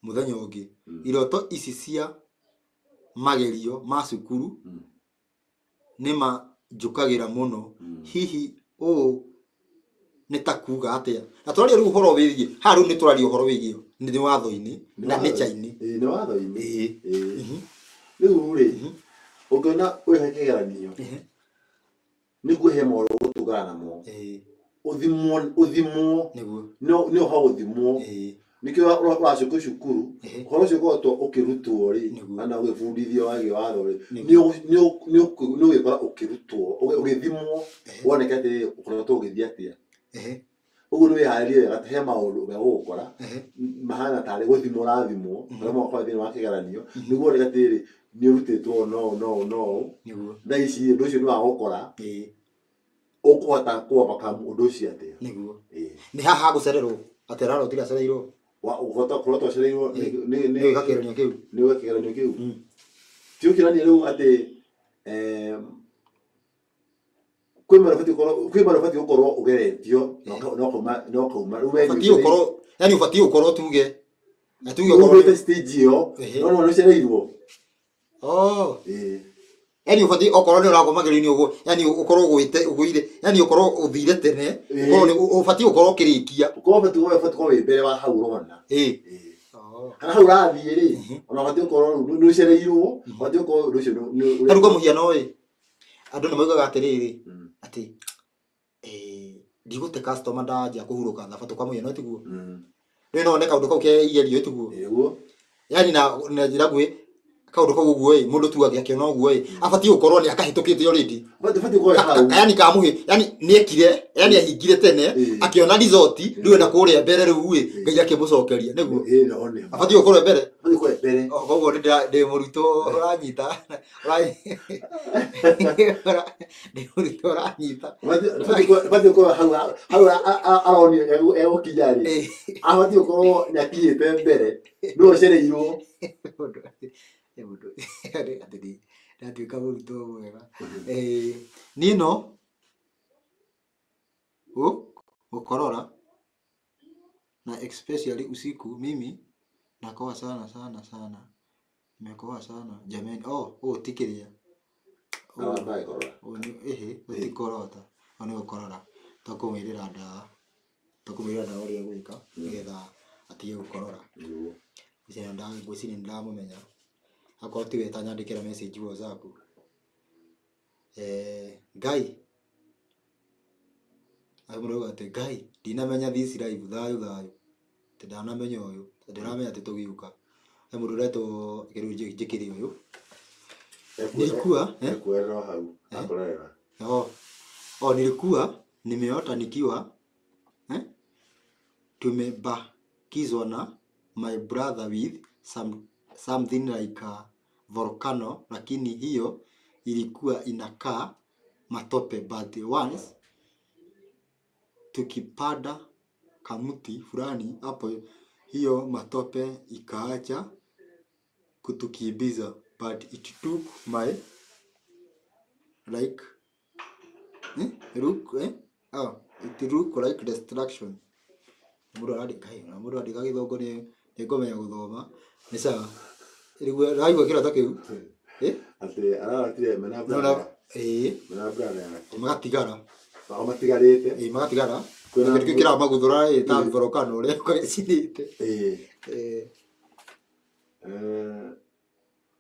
muthenya ungi iroto ici cia magerio ma cukuru nima njukagira muno hihi ni takuga atia na twaria ru uhoro wigie haru ni twaria uhoro wigie ni watho-ini na nature-ini ni watho-ini riu ri ungena wihe kigeranio niguo he moro gutugana namo uthimwo niguo ho uthimwo nikio uracoka cukuru uhoro ucio gotwo ukirutwo ri ana ugibundithio wagi watho ri ni ugikora ukirutwo ugithimwo woneke ati ukorwo ugithia atia uguo ni wiharirie wega he maundu megugukora mahana tari guthimwo rathimwo kama kwa thini wa kigeranio niguo ni gatiri ni urutitwo no na ici ndu ucio ni wagukora ukuhota kuoboka undu ucio atia niguo ni haha gucererwo ateraro utira cereirwo uhota kurota cereirwo ni gakigeranio kiu ni gakigeranio kiu tio kirani riu ati kwi marafati ukorwo ugeretio no kuma fati ukorwo yani ufati ukorwo tuge na tuge ukorwo stage yo no cereirwo yani ufati ukorwo ni uragoma gerini uguo yani ukorwo gwite uguire yani ukorwo uthire tene ukorwo ufati ukorwo kirikia ukorwo ufati kwa mbere wa hau rona kana hau rathie ri ona ufati ukorwo ni cereirwo ufati ukorwo ndu ucio ni rugo muhiano andu ni moigaga atiriri ati ndigute customer ndaja kuhuruka thabatu kwa muhiano tiguo ni no oneka undu kau ke igerio tiguo yani na njira gwi kaundu kau guo mundu tu akiona guo afati ukorwo ni akahitukite already fati kwa hau yani kamuhi yani niekire yani ahingire tene akiona resort riu na kuria mbere riu ngai akimucokeria niguo afati ukorwo mbere koguo ndi muruto uranyita ndi muruto uranyita fati kwa hau aroni egukijari afati ukorwo nyakiite mbere no cereirwo mundu ati ndatuika muruto mwega nino ukorora na especially usiku mimi nakoa sana nimekoa sana jamani tikiria utikorota oni ukorora takumirira ndawa uria gwika nigetha atige gukorora icena ndawa ngwicini ndamumenya akoti weta nyandikira message WhatsApp Ngai amuroga ati Ngai ndinamenya this live thayu tindanamenya uyu ndiramenya ati tugiuka murureto kirunje jikiri uyu nilikuwa kuelewa hau akorera nilikuwa nimeota nikiwa tumebakizwa na my brother with something like a volcano, lakini hiyo ilikuwa inakaa matope, but once tukipanda kamuti fulani hapo hiyo matope ikaacha kutukimbiza, but it took my like it look like destruction. Muru andika githongo ni ngomenya guthoma ni sawa irigwe raigwa kira takiu ati araratire mena brother magatigara kuna kitu kira maguthura ta volcano ule kwacinite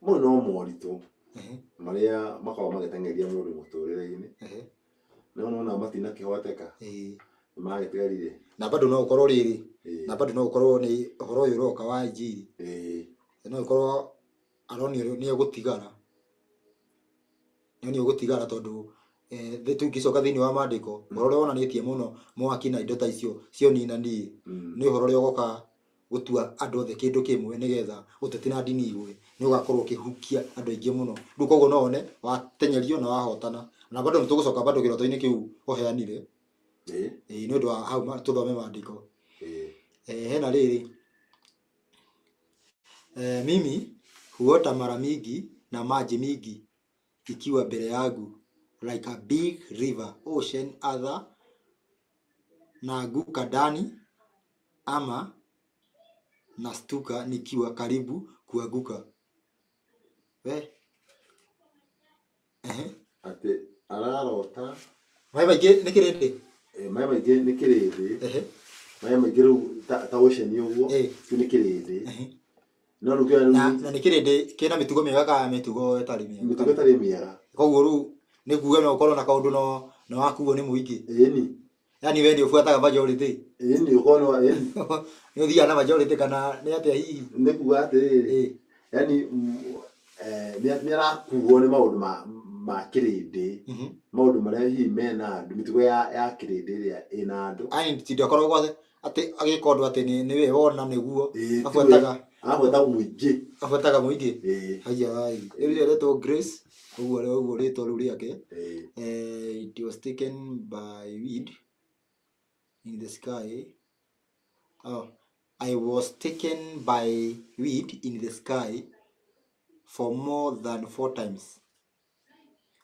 muno moritu maria makao magitengeria mundu muturire-ini na matina kihoteka magitigarire na bado no ukorwo riri na bado no ukorwo ni uhoro uyu roka wa injiri no ukorwo aroni ni ugutigara tondu Tũngĩcoka thĩinĩ wa maandĩko ũhoro ũrĩa wonanĩtie mũno mwaki na indo ta icio cio ninani nĩ ũhoro ũrĩa ũgoka gũtua andũ othe kĩndũ kĩmwe nĩgetha ũteti na ndini igũe nĩ ũgakorwo ũkĩhukia andũ aingĩ mũno rĩu koguo no wone watenyerio na wahotana na bado nĩ tũgũcoka bado kĩroto-inĩ kĩu ũheanire nĩ ũndũ wa hau tũthome maandĩko hena rĩrĩ mimi huota mara mingi na maji mingi ikiwa mbele yangu like a big river ocean other naanguka ndani ama nastuka nikiwa karibu kuanguka. Ati ararota maĩ maingĩ nĩ kĩrĩndĩ maĩ maingĩ nĩ kĩrĩndĩ maĩ maingĩ rĩu ta ocean ũguo kĩu nĩ kĩrĩndĩ no rĩu kĩrĩa na nĩ kĩrĩndĩ kĩna mĩtugo mĩega kana mĩtugo ĩtarĩ mĩega mĩtugo ĩtarĩ mĩega koguo rĩu nĩ kuuga no ũkorwo na kaũndũ no wakuo nĩ mũingĩ ĩni yani we nĩ ũbuataga majority ĩni ũkorwo nĩ ũthiaga na majority kana nĩ atĩa hihi nĩ kuuga atĩrĩrĩ yani nĩ arakuo nĩ maũndũ ma kĩrĩndĩ maũndũ marĩa hihi mena andũ mĩtugo ya kĩrĩndĩ ĩrĩa ĩna andũ ani ti ndakoragwo atĩ agĩka ũndũ atĩ nĩ we wona nĩguo abuataga mũingĩ haya rĩu rĩtwo Grace ũguo rĩtwa rĩu rĩake it was taken by weed in the sky. I was taken by weed in the sky for more than 4 times.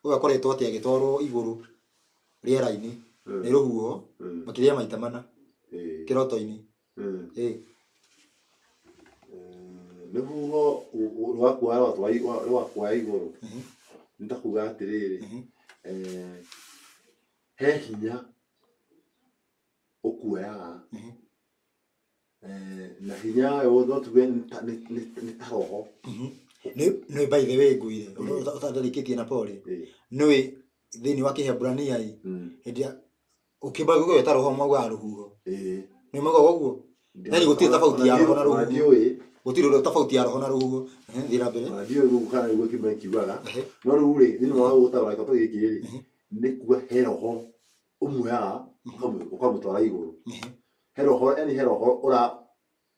Ũguo akoretwo atĩ agĩtwarwo igũrũ rĩera-inĩ nĩ rũhuho makĩria maita mana kĩroto-inĩ rũhuho rwakuoya igũrũ nĩ ta kuuga atĩrĩrĩ he hinya ũkuoyaga na hinya ũyũ no tuge nĩ ta roho nĩ by the way ngũire ũtandarĩkĩtie na pole nĩ thĩinĩ wa Kĩhĩbrania hĩndĩ ũkĩmba gũgũ weta roho maugaga rũhuho nĩ maugaga ũguo yani gũtirĩ tofauti ya roho na rũhuho gũtirĩ tofauti ya roho na rũhuho thĩra mbere ndio rĩu kana nĩguo kĩmwe kiugaga no rĩu rĩ thĩinĩ wa gũtaũra gĩkoto gĩkĩ rĩ nĩ kuuga he roho ũmuoyaga ũkamũtwara igũrũ he roho yani he roho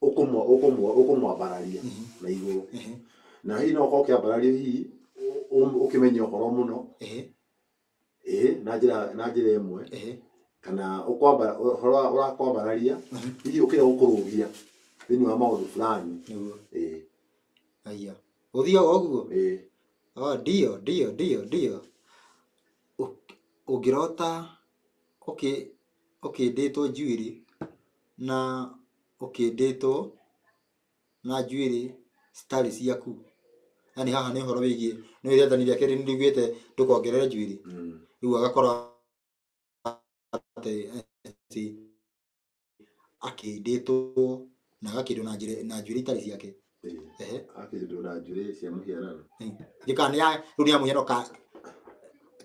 ũkũmwambararia na igũrũ na hihi no ũkorwo ũkĩambarario hihi ũkĩmenya ũhoro mũno na njĩra ĩmwe kana ũhoro ũrakwambararia hihi ũkĩra gũkũrũgia thĩinĩ wa maũndũ fulani haya ũthiaga ũguo ndio ũngĩrota ũkĩndĩtwo njuĩrĩ na ũkĩndĩtwo na njuĩrĩ citarĩ ciaku yani haha nĩ ũhoro wĩgiĩ nĩ wĩrĩthani rĩake nĩ rĩugĩte ndũkongerere njuĩrĩ rĩu agakora atĩ akĩndĩtwo na agakĩndwo na njuĩrĩ itarĩ ciake akĩndwo na njuĩrĩ cia mũhianano kana rĩu nĩ ya mũhiano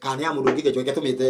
kana ya mũndũ ũngĩ gĩchwa gĩtũmĩte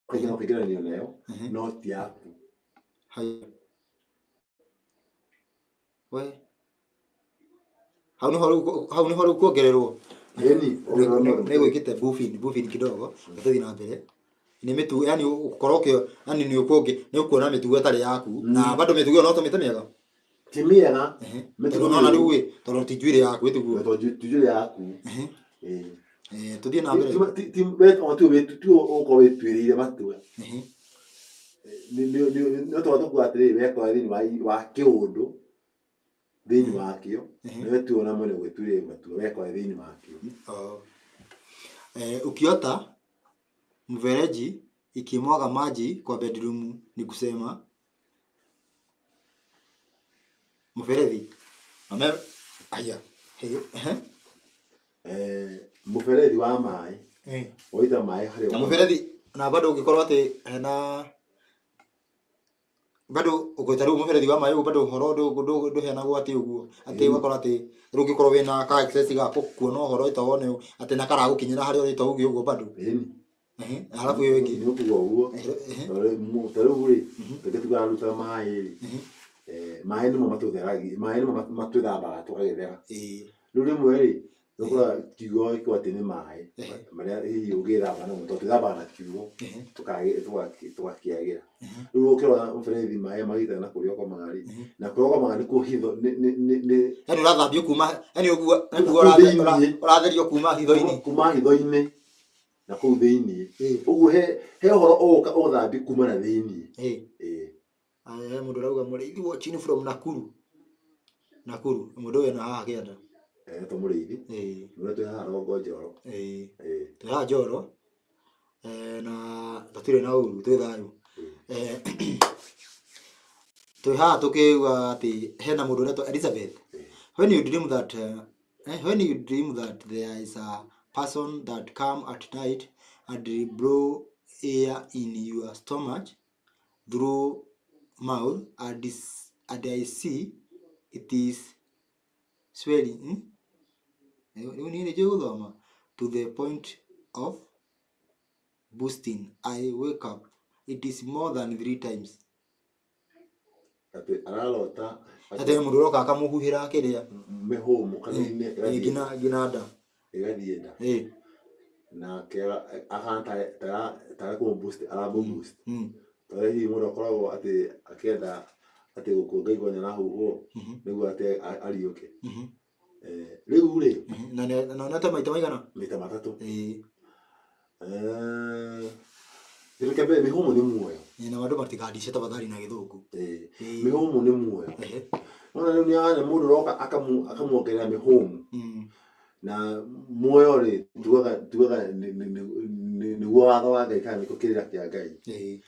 kũingĩranio nayo no ti yaku hau nĩho rĩu kuongererwo nĩ gwĩkĩte buffing kidogo tũthiĩ na mbere nĩ mĩtugo yani ũkorwo kĩo yani nĩ ũkuona mĩtugo ĩtarĩ yaku na bado mĩtugo no tũmĩte mĩega ti mĩega mĩtugo no na rĩu tondũ ti njuĩrĩ yaku ĩtugo ti njuĩrĩ yaku tũthiĩ na mbere ti ũkorwo wĩtuĩrĩire matua nĩ tũkuga atĩrĩrĩ wekora thĩinĩ wa kĩũndũ thĩinĩ wakĩo nĩ tuona mwene gwĩtuĩrĩire matua wekora thĩinĩ wakĩo ukiota mfereji ikimwaga maji kwa bedroom ni kusema mfereji haya mũberethi wa maĩ waita maĩ harĩa na mũberethi na bado ũngĩkorwo atĩ hena bado ũgũtaru mũberethi wa maĩ bado horo ndũheanagwo atĩ ũguo atĩ ũgakora atĩ rũngĩkorwo wĩna ka access gako kuona horo itawone atĩ na karagũkinyĩra harĩa ũrĩ taugi ũguo bado halafu hiyo ĩngĩ nĩ ũkuga ũguo mũtaru rĩ tũke tukaruta maĩ maĩ nĩmo matũtheragia maĩ nĩmo matwĩthambaga tũkagethera rĩu rĩmwe rĩ nĩũkora kiugo gĩkwo atĩ nĩ maĩ marĩa hihi ũngĩthamba namo tondũ twĩthambaga na kiugo tũgakĩagĩra rĩu ũkĩrora mũberethi maĩ magĩitana na kũrĩa ũkomaga rĩ na kũrĩa ũkomaga nĩ kũhitho yaani ũrathambio kuma yaani ũguo ũratherio kuma hitho-inĩ na kũu thĩinĩ ũguo he ũhoro ũgũthambio kuma na thĩinĩ mũndũ arauga mũrĩithi watching from Nakuru mũndũ wena haha kĩanda tũmũrĩithi nĩwe twĩ haha Rongo Njoro twĩ haha Njoro na tũtirĩ na ũru twĩ thayũ twĩ haha tũkĩuga atĩ hena mũndũ ũretwo Elizabeth when you dream that there is a person that come at night and blow air in your stomach through mouth and I see it is swelling to the point of boosting. I wake up. It is more than 3 times. Aralota ate mundu roka akamuhuhira kiria mehomu kanini ginada igathienda na kera akanta tara ko boost boost tore hi mundu akoragwo ati akenda ati gukunga igonya na huho niguo ati arioke riu ri na nata maita maigana maita matatu Irikebe mihomo ni muoyo. Na wandu matikadishe tafadhali na githungu. Mihomo ni muoyo. Ona leo ni anya mundu roka akamuongerera mihomo. Na muoyo ri tugaga ni watho wa Ngai kana niko kirira kia Ngai.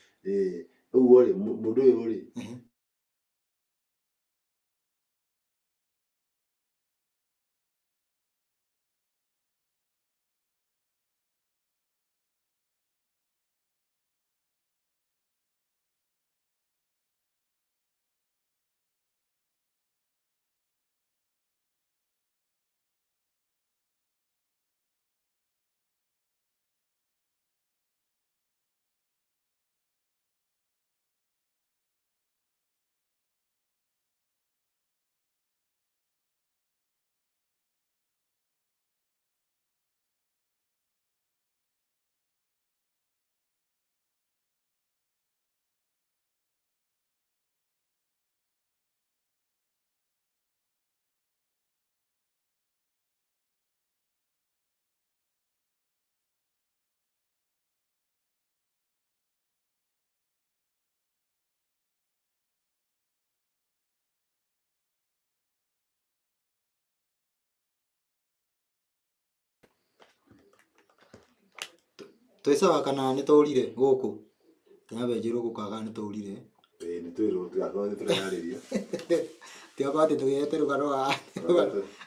Uguo ri mundu uyu ri Twesa kana ni tũrire guku kana benjiro gukaga ni tũrire ni twiro tugakora turayariria tiakwa ati tugete rugano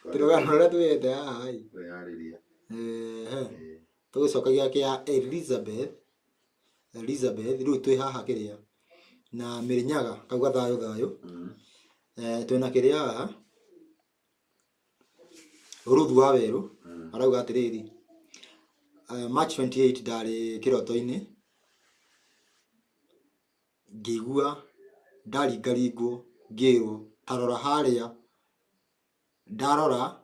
rũrĩa twete haha turayariria tũgicokagia kia Elizabeth rĩu twĩ haha kiria na Mĩrĩnyaga kauga thayũ twĩna kiria haha Ruthu wa Werũ arauga atiriri March 28 ndari kiroto-ini ngĩigua ndaringaringwo ngĩrwo tarora haria ndarora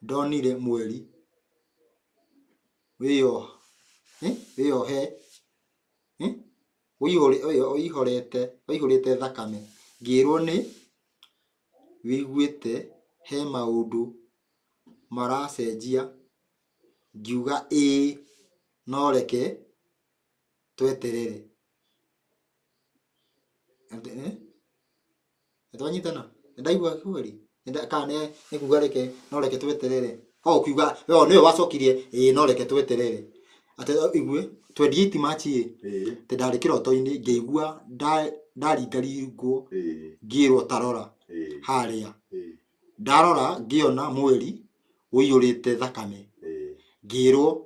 ndonire mweri wĩyohe ũihũrĩte thakame ngĩrwo nĩ wĩiguĩte he maũndũ maracenjia ngiuga no reke tweterere twanyitana ndaigua kweli kana nĩ kuga reke no reke tweterere kiuga we nĩwe wacokirie no reke tweterere ate igue 28 March te ndarĩ kĩroto-inĩ ngĩigua ndaringaringwo ngĩrwo tarora haria ndarora ngĩona mweri ũiyũrĩte thakame ngĩrwo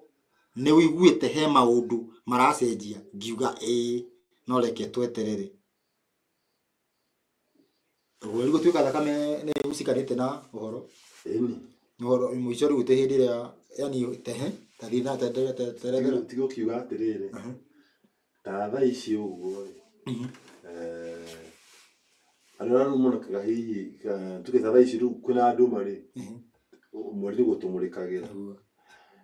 nĩ wĩiguĩte he maũndũ maracenjia ngiuga no reke tweterere. Ũguo rĩu gũtuĩka thakame nĩ ĩgucikanĩte na ũhoro. Ĩni. Ũhoro mũico rĩu gũtĩ hĩndĩ ĩrĩa yani tathiĩ na terethera. Tigo kiuga atĩrĩrĩ. Ta thaa ici ũguo andũ arĩa monokaga hihi tuge thaa ici rĩu kwĩna ndũma rĩ mweri nĩ gũtũmũrĩkagĩra.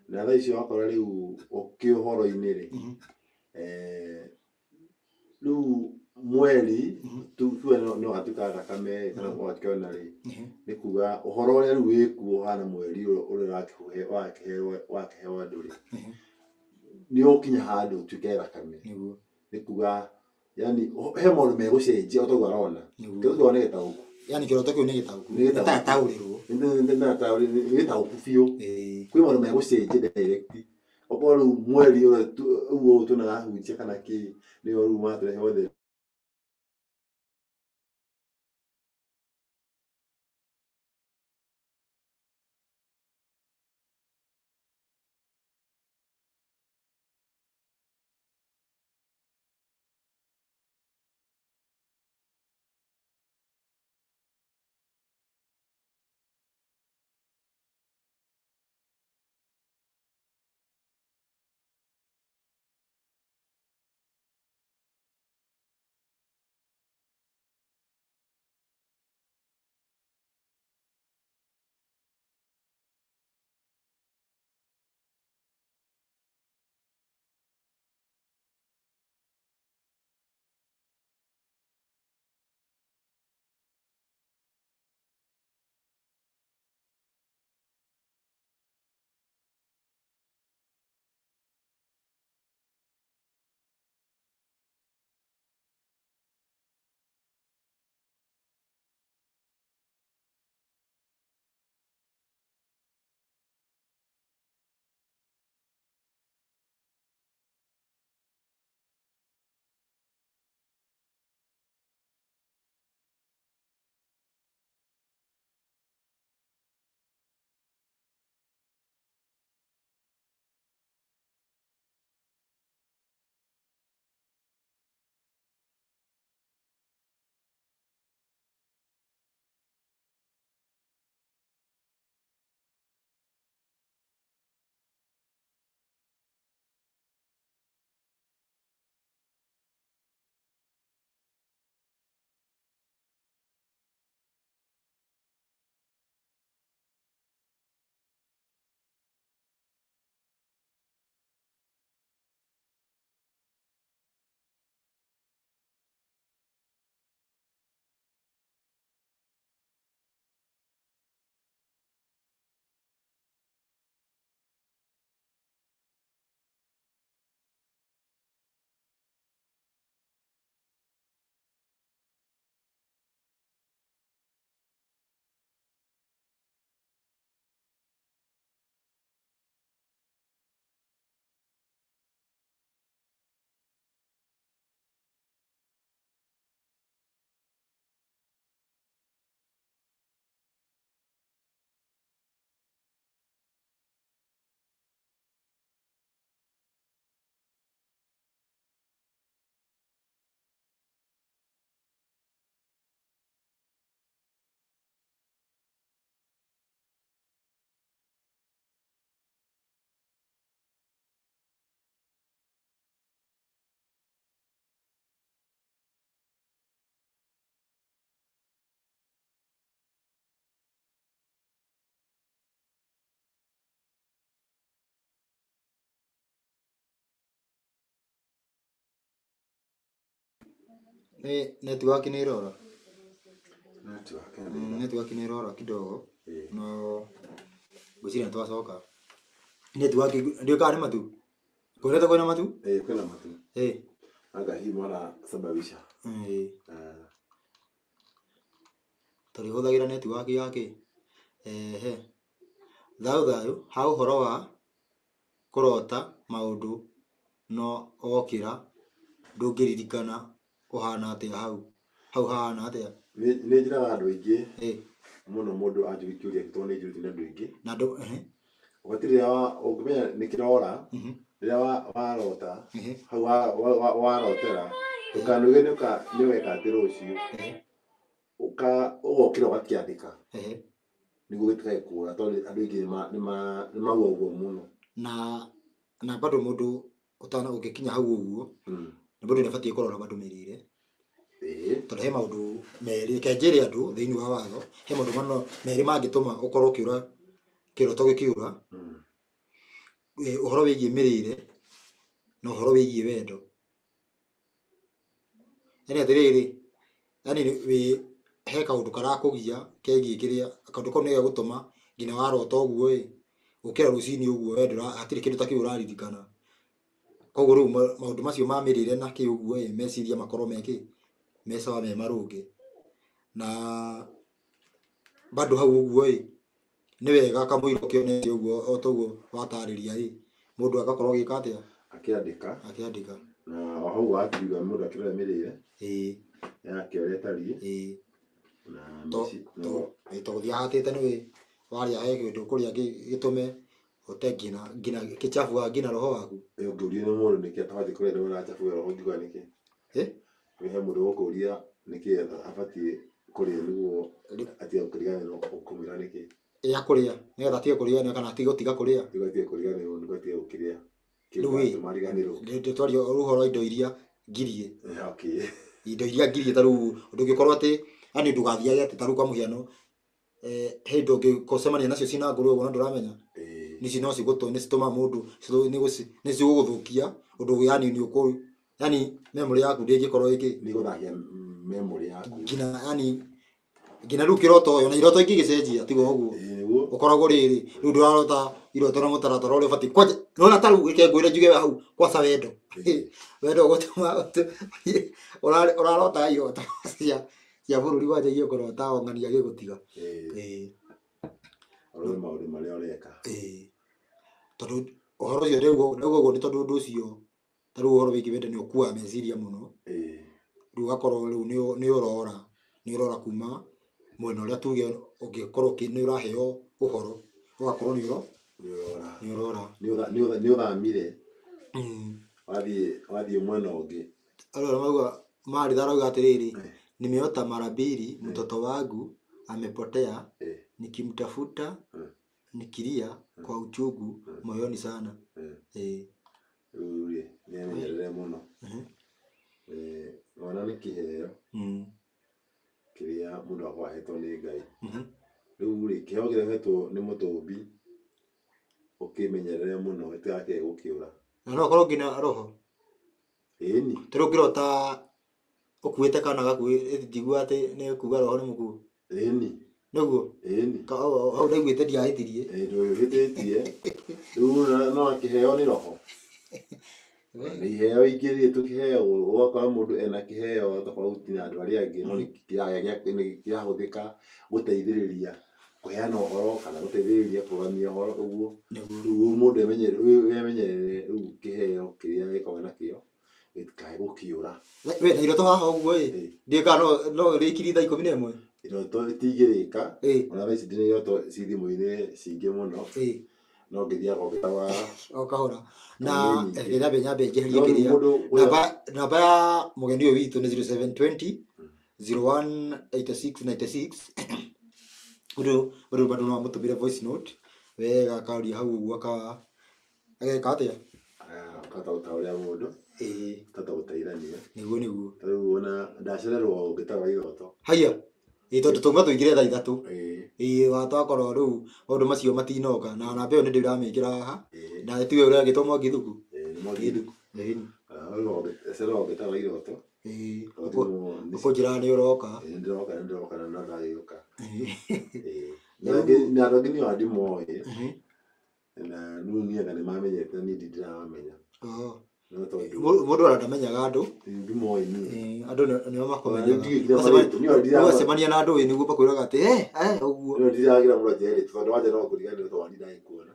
Na thaa ici wakora rĩu ũkĩ ũhoro-inĩ rĩ rĩu mweri tuge no gatuĩka thakame kana gwakĩona rĩ nĩ kuga ũhoro ũrĩa rĩu wĩkuo ũhana mweri ũrĩa wakĩheo andũ rĩ nĩ ũkinya handũ ũtuĩke thakame. Nĩ kuga yani he maũndũ megũcenjia o taguo arona. Kĩrĩa nĩ gĩtaũku. Yani kĩroto kĩu nĩ gĩtaũku. Nĩ gĩtaũkĩrwo. Nĩ gĩtaũku biũ. Kwĩ maũndũ megũcenjia direct. Okorwo rĩu mweri ũguo tũnarahunjia kana kĩ nĩyo rĩu matũrehe othe. Network ni irora. Network. Network ni irora kidogo. No gusina twacoka. Network ndio kana matu. Kwenda kwena matu? Kwena matu. Anga hii mara sababisha. Tũrĩhũthagĩra network yake. Thayũ ha ũhoro wa kũrota maũndũ no okĩra ndũngĩririkana ũhana atĩa hau hana atĩa. Nĩ njĩraga andũ aingĩ mũno mũndũ anjũria kĩũria gĩtwo nĩ njũria andũ aingĩ. Na andũ wakati ya ukimenya nikirora rĩrĩa warota hau warotera ukanuge niweka atĩ rũciũ ũgokĩra ũgakĩandĩka nĩguo gĩtikae kũra tondũ andũ aingĩ nĩ maua ũguo mũno na bado mũndũ utana ũngĩkinya hau ũguo mũndũ nĩabatie kũrora bado mĩrĩre tondũ he maũndũ merĩ kenjere andũ thĩinĩ wa watho he maũndũ mano merĩ mangĩtũma ũkorwo ũkĩũra kĩroto gĩkĩũra ũhoro wĩgiĩ mĩrĩre na ũhoro wĩgiĩ wendo. Yani atĩrĩrĩ yani he kaũndũ karakũgia kegiĩ kĩrĩa kaũndũ kau nĩga gũtũma nginya warota ũguo ũkĩra rũcinĩ ũguo wendo hatirĩ kĩndũ ta kĩu ũraririkana. Koguo rĩu maũndũ macio ma mĩrĩre na kĩ ũguo meciria makorwo me sawa me marũnge na bado hau ũguo nĩ wega kamũira kĩonete ũguo o toguo watarĩria mũndũ agakorwo gĩka atĩa akĩandĩka na hau watiriga mũndũ akĩrora mĩrĩre yake ũrĩa tariĩ na togũthiĩ ahatĩte nĩ warĩa he kĩndũ kũrĩa gĩtũme ũte ngina kĩchafu ngina roho waku ngũria nĩ mũndũ nĩkĩ atabatie kũrĩa ndona chafu roho ngiuga nĩkĩ he mũndũ gũkũria nĩkĩ abatie kũrĩa nĩguo atige kũrigana ũkũmwĩra nĩkĩ kũrĩa nĩgetha atige kũrĩa kana atige gũtiga kũrĩa atige kũrigana nĩguo atige gũkĩrĩa rĩu twaria ũhoro indo iria ngirie indo iria ngirie ta rĩu ndũngĩkorwo atĩ yani ndũgathiage atĩ ta rĩu kwa mũhiano he indo ũngĩcemania nacio cina ngũrũ ũguo na ndũramenya nici no citũma mũndũ nĩ cigũgũthũkia ũndũ yani nĩ ũkũrũ yani memory yaku ndĩngĩkorwo nĩ gũthahia memory yaku ngina rĩu kĩroto na iroto ingĩgĩcenjia tiga ũguo ũkoragwo rĩrĩ rĩu ndũrarota iroto na mũtaratara ũrĩa ũbatiĩ kwanja nona ta rĩu gĩkengwĩre njuge hau kwaca wendo gũtũma ũrarota iroto cia bũrũri wanjagia kũrota ong'ania gĩgũtiga ũrore maũndũ marĩa ũreka tondũ ũhoro ũcio rĩu nĩ tondũ ũndũ ũcio ta rĩu ũhoro wĩgiĩ wendo nĩ ũkuaga meciria mũno rĩu ũgakorwo rĩu nĩ ũrora kuma mwena ũrĩa tuge ũngĩkorwo nĩ ũraheo ũhoro ũgakorwo nĩ ũrora nĩ ũthamire wathiĩ mwena ũngĩ arora mauga Maritha arauga atĩrĩrĩ nimeota mara mbili mtoto wangu amepotea nikimtafuta nikilia kwa uchungu moyoni sana nĩamenyerere mũno mwana nĩ kĩheo kĩrĩa mũndũ ahetwo nĩ Ngai rĩu kĩheo kĩrĩa ũhetwo nĩ mũtũmbi ũkĩmenyerere mũno gĩtigake gũkĩũra na no ũkorwo nginya roho ta rĩu ũngĩrota ũkuĩte kana gakuĩ ndigua atĩ nĩ kuga roho nĩ mũkuo nĩguo hau ndaiguĩte ndiahĩtirie ndũhĩtĩtie rĩu no kĩheo nĩ roho nĩ iheo ingĩ tũkĩheo ũgakora mũndũ ena kĩheo tofauti na andũ arĩa angĩ no nĩkĩrahũthĩka gũteithĩrĩria kũheana ũhoro kana gũteithĩrĩria kũrũgamia ũhoro ũguo rĩu mũndũ emenyerere rĩu kĩheo kĩrĩa gĩkoragwo nakĩo gĩtikae gũkĩũra we na iroto haha ũguo ndĩka no rĩkiri thaa 11 iroto itingĩrĩka ona thaa ici ndĩna iroto ci thimũ-inĩ cingĩ mũno no ngĩthiaga ngĩtawa o kahora na nyambe njeherie kĩrĩa namba ya mũgeni ũyũ witũ nĩ 0720 018696 ũndũ bado no mũtũmĩre voice note wega akaũria hau ũguo ageka atĩa akataũta ũrĩa mũndũ tata gũteithania nĩguo rĩu ona ndacererwo ngĩtawa iroto haya tondũ tũma tũingĩre thaa 3 watwakorwo rĩu maũndũ macio matinoka na namba ĩyo nĩ ndĩramĩkĩra haha na tiwe ũrĩa gĩtũmwo ngithuku cererwo ngĩtawa iroto ũkũnjĩra nĩ ũroka ndĩroka na ndagĩũka na andũ angĩ nĩo ndimoĩ na rĩu niĩ nĩ mamenyete niĩ ndiramenya mũndũ aramenyaga andũ ndimoĩ andũ nĩo makomenyaga ũgacemania na andũ nĩguo makwĩraga atĩ ũguo ndiragira mũndũ atĩrĩ tondũ wanja no kũriganĩrwo tondũ ndinagĩkuona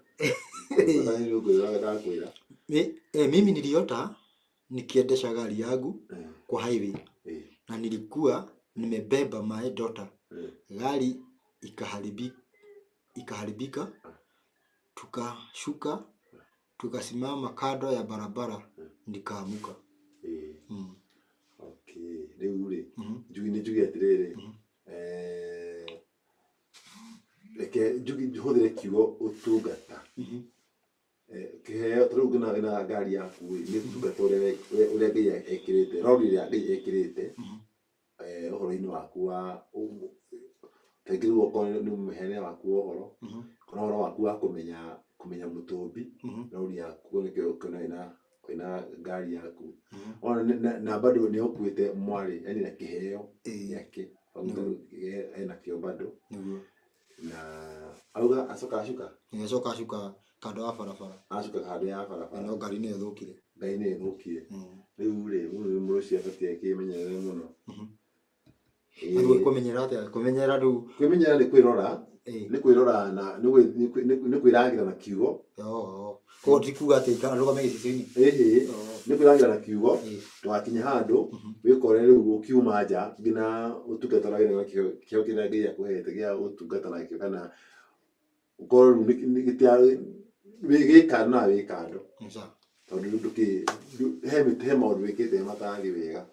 mimi niliota nikiendesha gari yangu kwa highway na nilikuwa nimebeba my daughter gari ikaharibika tukashuka, tukasimama kando ya barabara, nikaamuka. Okay, rĩu rĩ, njuge atirĩrĩ, reke hũthĩre kiugo ũtungata. Kĩheo tũrĩu ngina ngari yaku nĩ ũtungata ũrĩa Ngai ekĩrĩte, rori ĩrĩa Ngai ekĩrĩte ũhoro-inĩ waku wa kaingĩ rĩu okorwo nĩ mũheane waku wa ũhoro, kana ũhoro waku wa kũmenya mũtũmbi, rori yaku nĩkĩo ũkĩona wĩna ngari yaku. Na bado nĩ ũkuĩte mwarĩ, yani na kĩheo gĩake, enakĩo bado. Na auga acoka acuka kando ya barabara. Acoka kando ya barabara. No ngari nĩ ĩthũkire. Ngari nĩ ĩthũkire. Rĩu rĩ, mũndũ ũcio abatiĩ akĩmenyerere mũno. Nĩguo kũmenyera atĩa? Kũmenyera rĩu. Kwĩmenyera nĩ kwĩrora. Nĩ kwĩrora na nĩ kwĩragĩra na kiugo. Koguo ti kuga atĩ arũgame gĩcicio-inĩ. Nĩ kwĩragĩra na kiugo, twakinya handũ wĩkore rĩu ũkiuma nja nginya ũtungata na kĩheo kĩrĩa Ngai akũhete gĩa ũtungata nakĩo, kana ũkorwo rĩu wĩ kando na wĩ kando. Tondũ he maũndũ wĩkĩte matarĩ wega.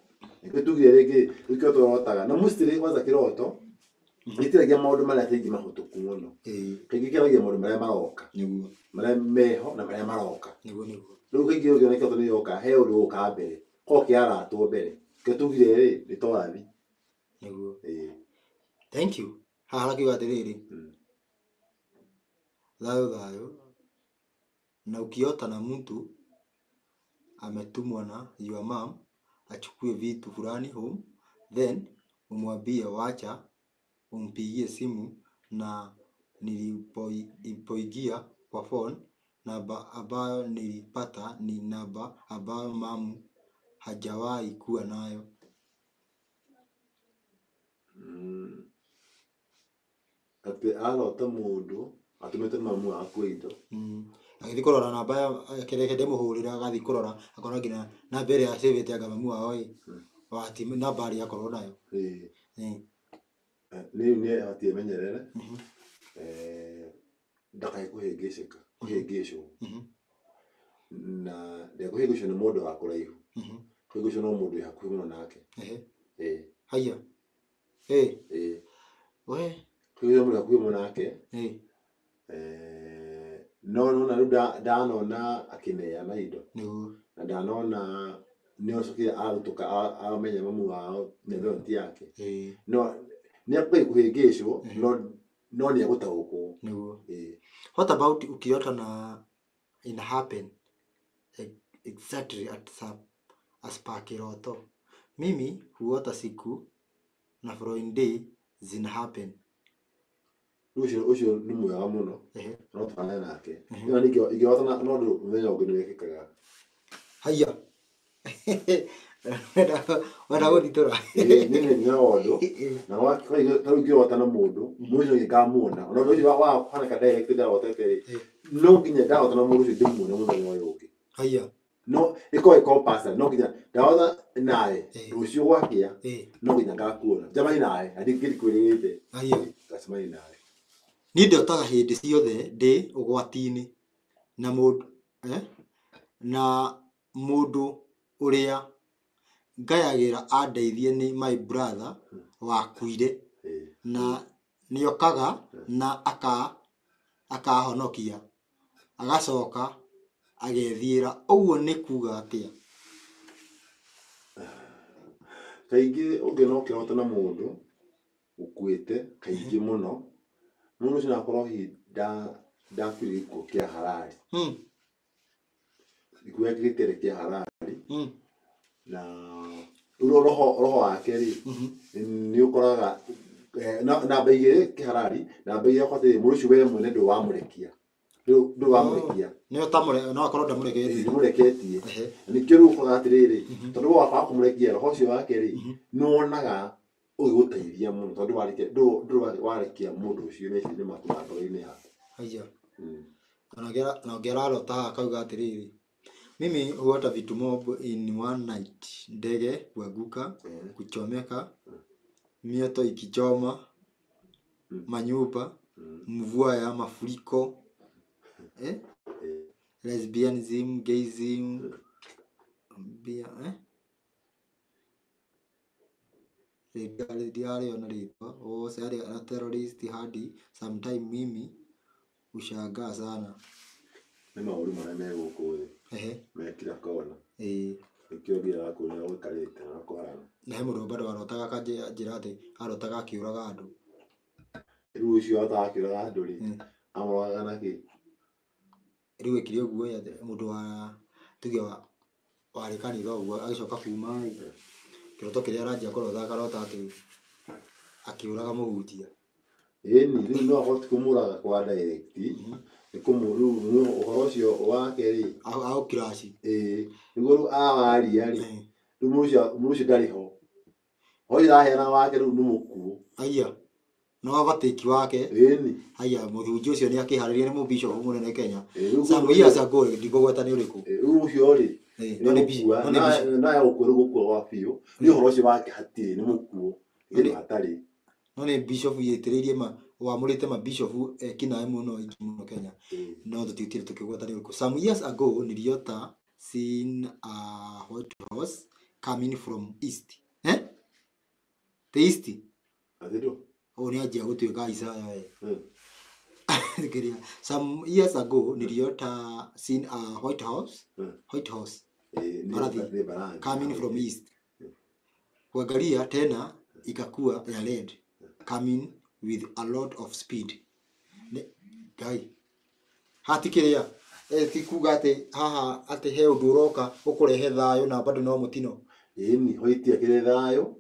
Nĩkĩo tugire rĩngĩ nĩkĩo tũrotaga na mostly kwanza kĩroto gĩtiragia maũndũ marĩa kaingĩ mahũtũku mũno. Kaingĩ kĩaragia maũndũ marĩa maroka, marĩa meho na marĩa maroka. Rĩu kaingĩ ũngĩona kĩroto nĩ gĩoka he ũndũ ũgũka mbere, korwo kĩaratwo mbere. Nĩkĩo tugire rĩ, nĩ twathi. Thank you. Haha kiuga atĩrĩrĩ, thayũ na ukiota na mtu ametumwa na your mom achukue vitu fulani home, then umwambie wacha, umpigie simu na nilipoingia kwa phone, namba ambayo nilipata ni namba ambayo mamu hajawahi kuwa nayo. Atĩ arota mũndũ atũmĩte mamu akue indo. Agĩthiĩ kũrora namba ya kĩrĩa ndĩmũhũrĩra, agathiĩ kũrora akona nginya namba ĩrĩa acĩvĩte anga mamu wao wati namba arĩa akorwo nayo. Nĩ abatiĩ amenyerere ndakaikũhĩngĩcwo, na ndekũhĩngĩcwo nĩ mũndũ wa kũraihu, kũhĩngĩcwo no mũndũ wĩ hakuhĩ mũno nake. Haiya kũhĩngĩcwo mũndũ hakuhĩ mũno nake. No rĩu ndanona akĩneana indo, na ndanona nĩocokire arutũka amenya mamu wao nĩyo ti yake. No nĩakũgai kũhĩngĩcwo no nĩegũtaũkwo. What about ukiota na ina happen exactly as per kiroto? Mimi huota siku na following day zina happen. Ucio nĩ mwega mũno, no tũfanane nake. No ingĩhota na ũndũ mũthenya ũngĩ nĩwĩkĩkaga. Haiya wenda gũthitũra. Niĩ nĩ ũndũ na rĩu ingĩhota na mũndũ ũcio ngĩkamuona, ona ũndũ ũcio wa kũhanĩka direct ndarotete rĩ, no nginya ndahota na mũndũ ũcio ndĩmuone mũthenya ũyũ ũngĩ. Haiya no ĩkorwo pastor, no nginya ndahota nawe rũciũ gwakĩa, no nginya ngakuona njamani nawe na ndingĩkwĩrĩgĩte. Haiya ngacemania nawe. Niĩ ndotaga hĩndĩ ciothe ndĩ ũgwati-inĩ na mũndũ ũrĩa ngayagĩra andeithie nĩ my brother wakuire, na nĩokaga na akahonokia agacoka agethiĩra. Ũguo nĩ kuga atĩa? Kaingĩ ũngĩona ũkĩhota na mũndũ ũkuĩte kaingĩ mũno, mũndũ ũcio nakorwo ndakuire gĩkuũ kĩa halali. Gĩkuũ gĩake gĩtiarĩ kĩa halali. Na roho wake rĩ, nĩ ũkoraga namba igĩrĩ kĩ halali, namba igĩrĩ ũkotĩ mũndũ ũcio we mwene ndũwamũrekia. No akorwo ndamũreketie. Nĩkĩo rĩu ũkoraga atĩrĩrĩ, tondũ wakorwo kũmũrekia roho ũcio wake rĩ, nĩwonaga ũgĩgũteithia mũno, tondũ ndũrĩ warekia mũndũ ũcio meciria-inĩ maku na ngoro-inĩ yaku. Haiya na ũngĩararota haha kauga atĩrĩrĩ, mimi huota vitu mob in one night: ndege kuanguka, kuchomeka, mioto ikichoma manyumba, mvua ya mafuriko, lesbianism, gayism, diari ona ritwa sari na terrorist hadi sometime mimi ushangaa sana. Ni maũndũ marĩa megũkũ thĩ mekira kona ikio ngira kũrĩa gũikarĩte na kũhana na he mũndũ bado arotaga kanjĩra atĩ arotaga akĩũraga andũ. Rĩu ũcio atakĩũraga andũ rĩ amũraga nakĩ? Rĩu ekire ũguo mũndũ wa tuge warĩ kanitha ũguo agĩcoka kuma kĩroto kĩrĩa aranjia kũrotha akarota atĩ akĩũraga mũhunjia. Ĩni rĩu no ahote kũmũraga kwa direct nĩ kũmũrũ ũhoro ũcio wake rĩ ao kiraci nĩguo rĩu awaria rĩ rĩu mũndũ ũcio ndarĩ ho hoĩ raheana wake rĩu nĩ mũkuũ aya no abatĩki wake aya mũthunjia ũcio nĩ akĩharĩria nĩ mũbishop mũnene Kenya Samuel Sago ndigũgweta nĩ ũrĩkũ rĩu ũcio rĩ no nĩ bishop na ya gũkũa wa biũ nĩ ũhoro ũcio wake hatirĩ nĩ mũkuũ nĩ hatarĩ no nĩ bishop yĩtĩrĩirie wamũrĩte mabishop kinae mũno Kenya no tũtitire tukĩgweta nĩ ũrĩkũ. Some years ago niliota seen a white horse coming from east the east athiru ni ajia gũtuĩka Isaya some years ago niliota seen a white horse coming from east kuangalia tena ikakuwa ya red coming with a lot of speed guy hatikiria tikuga ati haha ati he undu uroka ukurehe thayo na bado no mutino ni hoitia kire thayo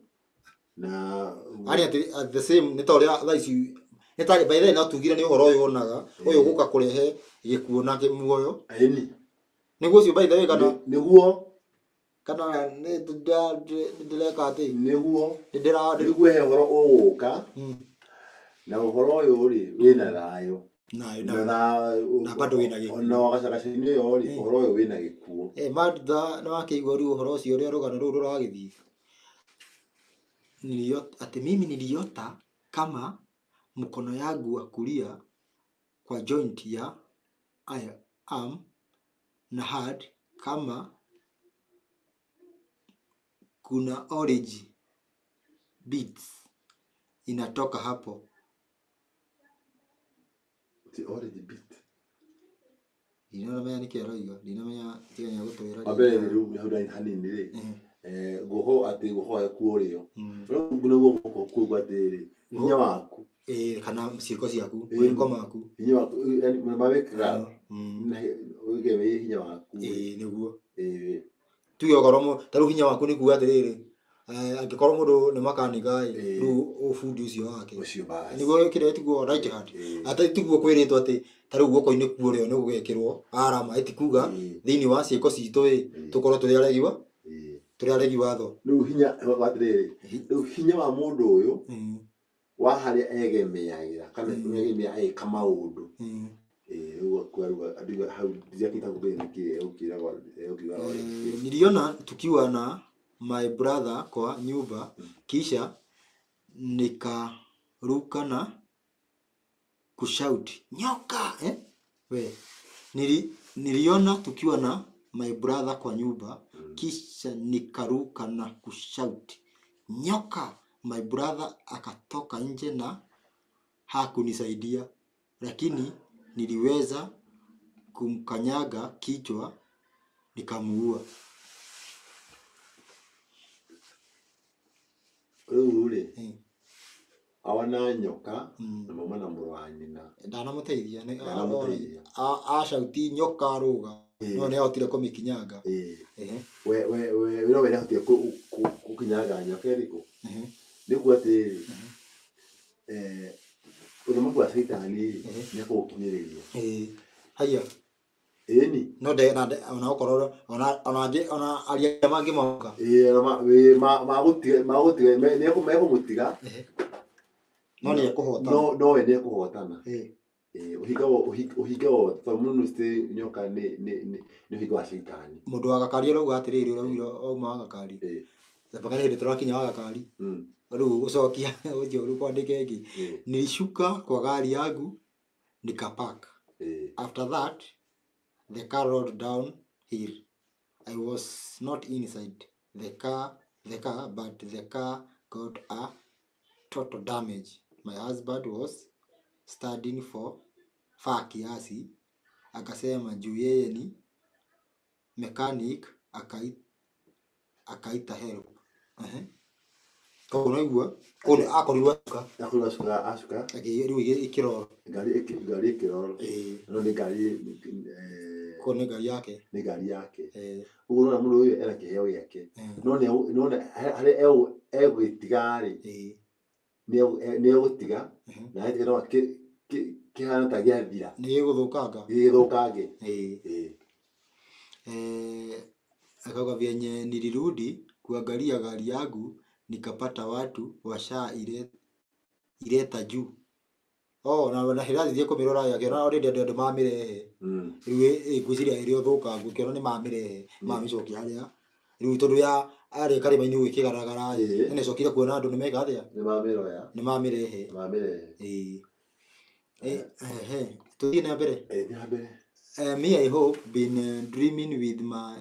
na ari at the same ni toria thaici ni ta by the no tugire ni uhoro uyu onaga uyu guka kurehe gikuo na muoyo niguo cio by the way kana niguo kana ni ndireka ati niguo niguo he uhoro uguka na uhoro uyu ri wina thayo na bado wina gikuo na wagacagacinĩ yo ri uhoro uyu wina gikuo Martha no akĩigua ri uhoro ucio ri rugano ruru ruragithii mimi niliota kama mkono yangu wa kulia kwa joint ya arm na hand kama kuna orange beads inatoka hapo. The orange bead Dinamenya nikiroiga dinamenya tiganya gutwira abe rĩu hauda hanini rĩ guho ati guho ekuorio rĩu ngunaguo kuwa atĩrĩ hinya waku kana ciĩko ciaku wĩko maku hinya waku mawĩkaga na ũgewe hinya waku nĩguo tuge goromo taru hinya waku nĩ kuga atĩrĩrĩ angĩkorwo mũndũ nĩ makanika rĩu ũbundi ũcio wake nĩguo kĩrĩa tiguo right hand ata tiguo kwĩrĩtwo atĩ taru guoko-inĩ kuorio nĩ gũgekĩrwo arama ĩtikuga thĩinĩ wa ciĩko citũ tũkorwo tũrĩ aregi watho rĩu hinya watĩrĩrĩ rĩu hinya wa mũndũ ũyũ wa harĩa egemeagĩra kana egemea eka maũndũ rĩu kwaruga adiga hau ndiakita kubeni ukiraga niliona tukiwa na my brother kwa nyumba kisha nikaruka na kushout nyoka niliona tukiwa na my brother kwa nyumba kisha nikaruka na kushout nyoka. My brother akatoka nje na hakunisaidia lakini niliweza kumkanyaga kichwa nikamuua. Ule awana nyoka na mama na mũrũ wa nyina ndanamuteithia ashauti nyoka ruga no nĩ ahotire kũmĩkinyaga we no we ahotire kukinyaga nyoka ĩrĩkũ nĩguo atĩ ũthamaki wa Saitani nĩ kũũkinyĩrĩria haya ni no ona okorwo ona aria mangĩ moka magũtiga megũmũtiga no nĩ ekũhotana no we nĩ ekũhotana ũhinga wothe tondũ mũno nyoka nĩ ũhinga wa Saitani. Mũndũ wa gakari arauga atĩrĩrĩ ũraugire auma wa gakari mpaka hĩndĩ tũrakinya wa gakari rĩu gũcokia ũnjũru kwandĩke ĩngĩ nilishuka kwa gari yangu nikapark After that, the car rolled down hill. I was not inside the car, but the car got a total damage. My husband was studying for far kiasi. Akasema juu yeye ni mechanic, akaita help. Kwa unaigua akorirwa asuka akiriu ikiroro gari ikiroro no ni gari ko ni gari yake uguo na mundu uyu era kiheo giake no hari egwitigari ni egutiga na hiti no kihana ta giathira ni giguthukanga akaga vyenye nilirudi kuangalia gari yangu nikapata watu washa ileta juu. Na hirathi thie kumirora yake na already ndio mamirehe riu nguciria irio thukangu kiona ni mamirehe mamicokia haria riu tondu ya ari karima-ini gwikigaragara ene cokire kuona andu nimeka atia ni mamirehe tuthie na mbere. Me I hope been dreaming with my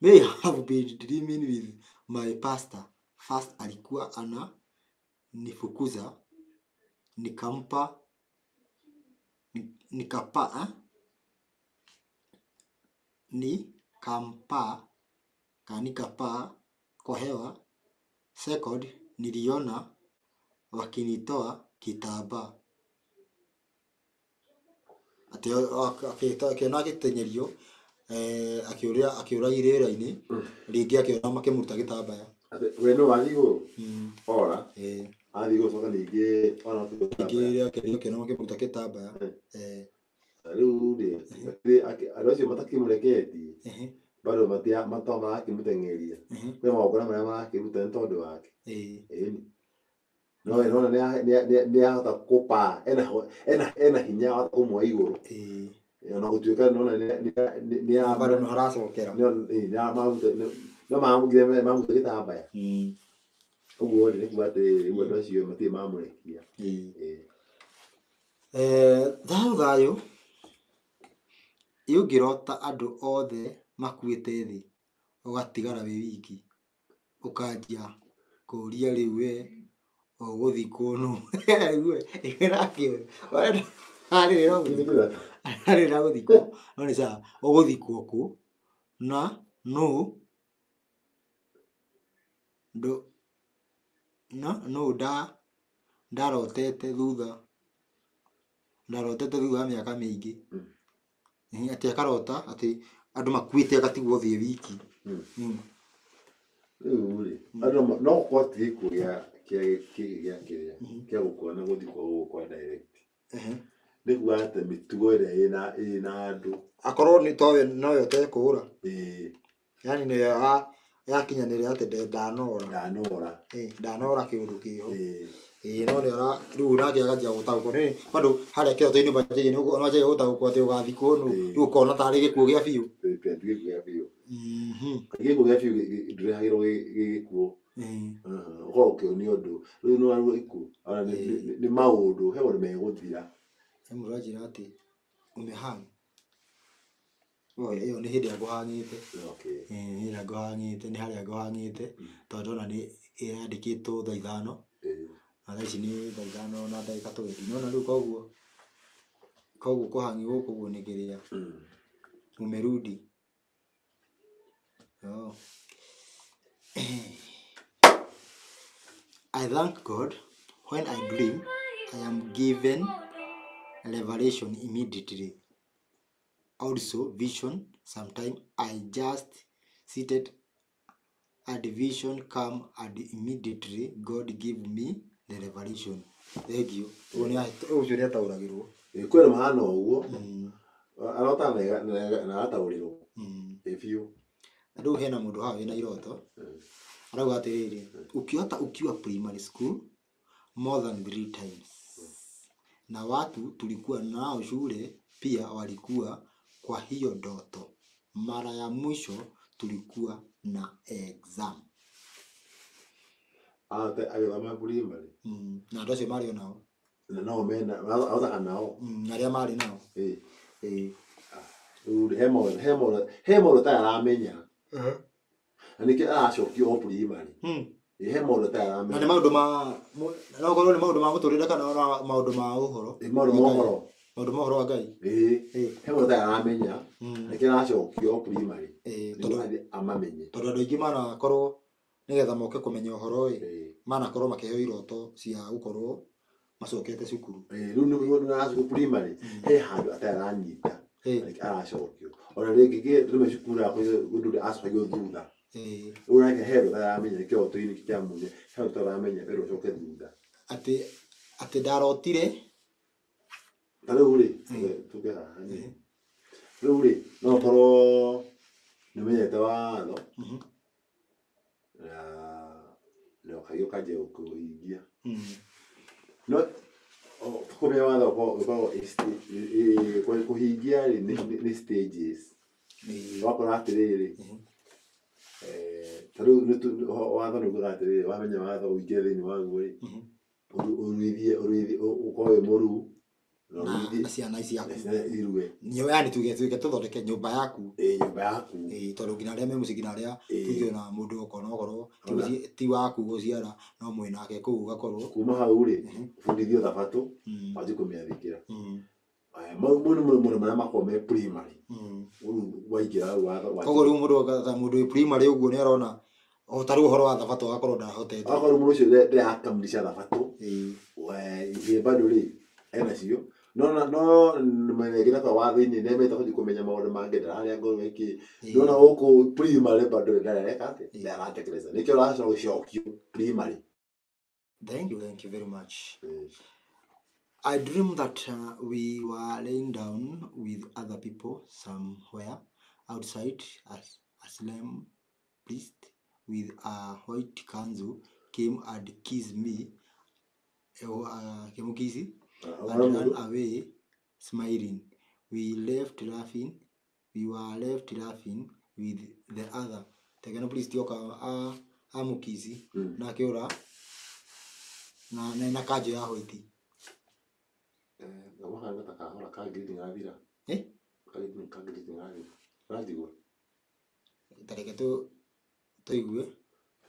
may I have been dreaming with my pastor. First alikuwa ana nifukuza nikapa kwa hewa. Second niliona wakinitoa kitambaa ati akiona gitenyerio akiura irera-ini ringi akiona makimuruta gitambaya we no wathigo ora athigo coka ningi ona akiona makimuruta gitambaya riu ri andu acio matakimureketie bado matonga akimutengeria kwi maũndũ marĩa marakiruta nĩ tondũ wake no ĩrona nĩ ahota kũpa ena hinya wa kũmwa igũrũ ona gũtuĩka nona nĩ bado no haracokera no mamũte gĩtambaya ũguo nĩ kuga atĩ rĩu andũ acio matirĩ mamũrekia thayũ ũngĩrota andũ othe makuĩte thĩ ũgatigara wĩ wiki ũkanjia kũria rĩu we ũgũthikwo nũ harĩra gũthikwo no nĩ sawa ũgũthikwo kũ na nũ ndarotete thutha wa mĩaka mĩingĩ atĩ akarota atĩ andũ makuĩte agatigwo thĩ wiki rĩu rĩ andũ no kwati gĩkuũ kĩa gũkua na gũthikwo gũkwa direct nĩ kuga atĩ mĩtugo ĩrĩa ĩna andũ akorwo nĩ towe nowe ũtekũra yani nĩyo yakinyanĩria atĩ ndanora kĩũndũ kĩho no nĩ rĩu nake akanjia gũtaũkwo nĩ bado harĩa kĩroto-inĩ manjĩrĩrie gũtaũkwo atĩ ũgathikwo nũ rĩu ũkona tarĩ gĩkuũ gĩa biũ gĩkuũ gĩa biũ ndũrehagĩrwo gĩkuũ ũkorwo ũkĩonio ũndũ rĩu nĩ warua ikuũ ona nĩ maũndũ he maũndũ megũthira mũndũ anjĩra atĩ ũmehang ĩyo nĩ hĩndĩ ĩrĩa ngũhang'ĩte nĩ harĩa ngũhang'ĩte tondũ ona nĩ yandĩkĩtwo thaa 5 na thaa ici nĩ thaa 5 na ndagĩka 20 nona rĩu koguo kũhang'i gũkũ guo nĩ kĩrĩa umerudi. I thank God when I dream I am given revelation immediately. Also vision, sometimes I just seated and vision come and immediately God give me the revelation. Thank you. Ũcio nĩ ataũragĩrwo kwĩna mahana ũguo arota na ataũrĩrwo biũ. Rĩu hena mũndũ haha wĩna iroto arauga atĩrĩrĩ ukiwa primary school more than 3 times na watu tulikuwa nao shule pia walikuwa kwa hiyo ndoto. Mara ya mwisho tulikuwa na exam. Agĩthoma primary na andũ acio marĩ onao na no mena authaga nao aria mari nao hemo ta aramenya na niki aracokio primary hemo ta aramenya na ni maundu ma no korwo ni maundu ma muturire kana maundu ma uhoro maundu ma uhoro wa Ngai hemo ta aramenya niki aracokio primary amamenye tondu andu aingi mana korwo nigetha moke kumenya uhoro mana korwo makiheo iroto cia gukorwo macokete cukuru riu ni aracokio primary he handu ataranyita aracokio ona ringi rime cukuru yako gundu acokio thutha urake hero taramenya kioto-ini kia munye hero taramenya pero coke thutha ati ndarotire riu ri tuge haha ni riu ri no korwo nimenyete watho na kayo kaje kuingia no kumenya watho kwa kuhingia ni stages wakora atiriri taru watho ni kugatiriri wamenya watho uingie thini waguo ri uruithie ukoe muru na ciana ici yaku nyo yani tuge tuthondeke nyumba yaku tondu ngina aria me muci ngina aria tuge na mundu ukona okoro ti waku guciara no mwinake kuu gakorwo kuma hau ri fundithio thabatu waje kumiathikira mundu maria makome primary waingira watho koguo riu mundu primary uguo ni arona taru uhoro wa thabatu agakorwo ndahotete akorwo mundu ucio ndakamilisha thabatu we bado ri ena cio no nimegira kwa watho-ini nemete kuthi kumenya maundu mangi ndararia ngorwo iki ndona guku primary bado ndareka ati ndaratekeleza nikio raca gucokio primary. Thank you very much. I dream that we were laying down with other people somewhere outside. A Muslim priest with a white kanzu came and kissed me. And ran away smiling. We were left laughing with the other. Tegena priest yoka amukisi na kiora na kajo ya white. Ngamaga nataka hora kangiri ngathira. Kangiri ngathira. Radigwa. Tareke tu toigue.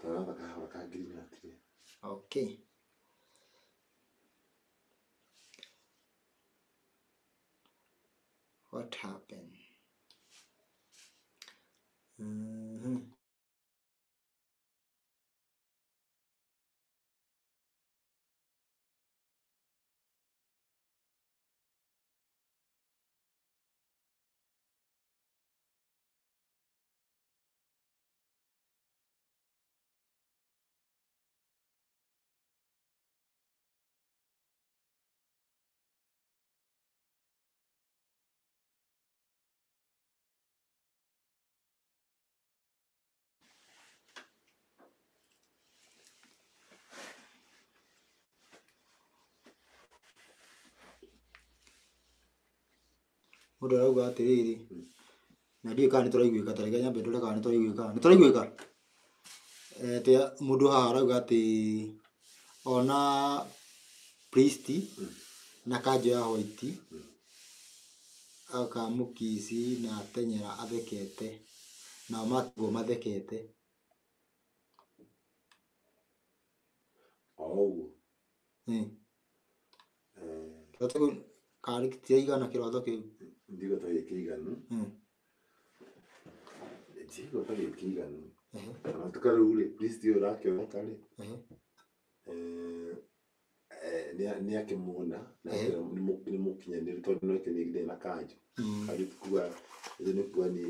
Nataka hora kangiri ngathira. Okay. What happened? Mundu arauga atiriri na ndiye kana turaiguika tareke nyambe ndore kana turaiguika te mundu haha arauga ati ona priest na kajo ya white akamukisi na atenyera athekete na matugo mathekete Toto kari kitigana kiroto kiu ndigo taye kiganu ndigo taye kiganu amatukaru ule priest yo lake wakale ni akimuna ni mukinyanira tondu no kinigide na kanjo kari tukua ni kwa ni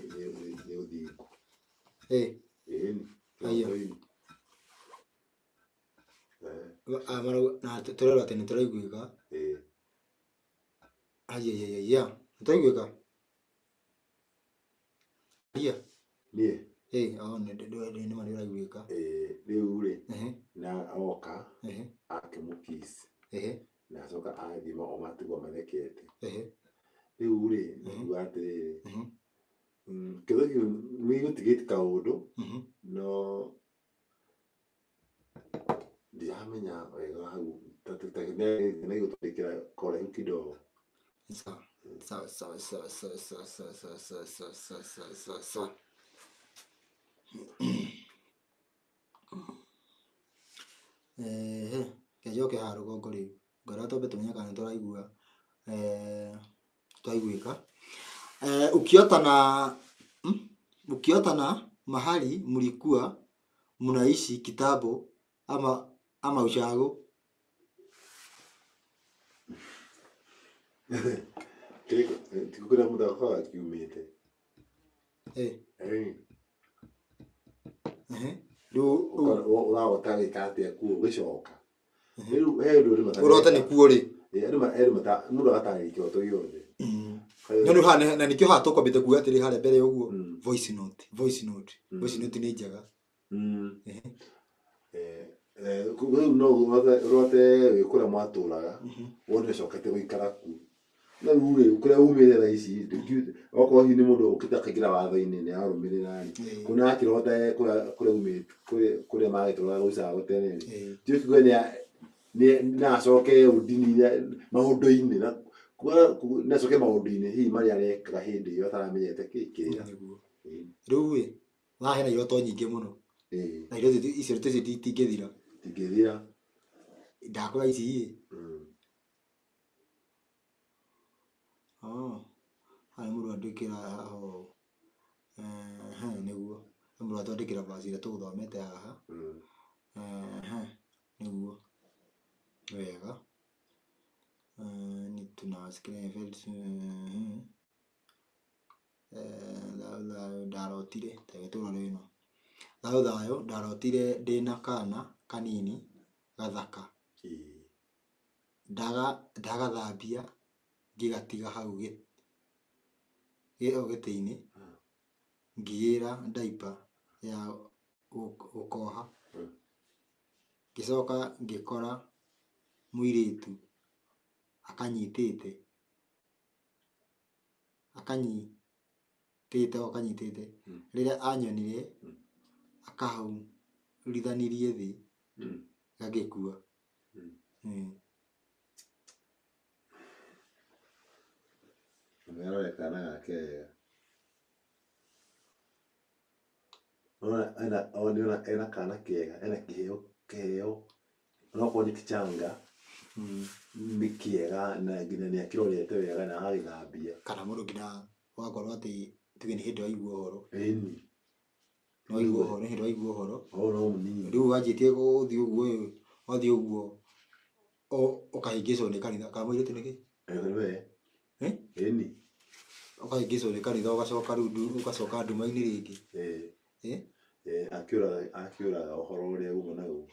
uthiku ayo amaro na turero atene turaiguika ya turaiguika nie ni mari uraiguika riu ri na oka akimukisi na soka athima o matugo mathekete riu ri gwatiri kidogo ni gutigite kaundu no ndiamenya wega hau tutategemea kutokea kore kidogo. Sawa. Sawa sawa sawa sawa sawa sawa sawa sawa sawa sawa sawa sawa sawa. Kejoke haro gogori. Garato betunya kana turaigua. Tutaiguika. Ukiota na mahali mlikuwa mnaishi kitambo ama ushago. Tikukura muda kwa kiumete. Uragota wikate akuo gicoka. Riu ndu ri urota ni kuo ri. Eri mata muda gatari kyoto yothe. Nonu hane na nikyo hatoko bite kuga atiri hale mbere uguo. Voice note ni njaga. Riu no urote wikura mwaturaga. Wone cokete guikara ku. Na rure ukura umire raici oko hini mundu ukitakagira watho-ini ni arumirira ni kuna akirota kura umite kure magitora guca gotene tio kigwe ni acoke udini maundu-ini na acoke maundu-ini hi mari areka hindi yo taramenyete kikira riu we na hena iroto nyingi muno na iroto icio tingithira ndakora ici hari mũndũ andĩkĩra haho nĩguo mũndũ atwandĩkĩra basi ĩrĩa tũgũthomete haha nĩguo wega tunawasikia ndarotire tũrore ĩno thayũ ndarotire ndĩna kana kanini gathaka ndagathambia ngigatiga hau gĩtĩ-inĩ ngigĩra diaper ya gũkoha ngĩcoka ngĩkora mũirĩtu akanyitĩte rĩrĩa anyonire akahurithanĩrie thĩ gagĩkua. Mero kana gake ona kana kega ena kiheo no ko ni kichanga mikiega na ngina ni akirorete wega na agithambia kana mundu ngina wakorwo ati tuge ni hindi waigua horo eni no waigua horo hindi waigua horo no munini riu wanjitie guthi uguo wathi uguo ukahingicwo ni kanitha ka mwirite niki eni ukahingicwo ni kanitha ugacoka riu ugacoka nduma-ini ringi akiura uhoro uria umo naguo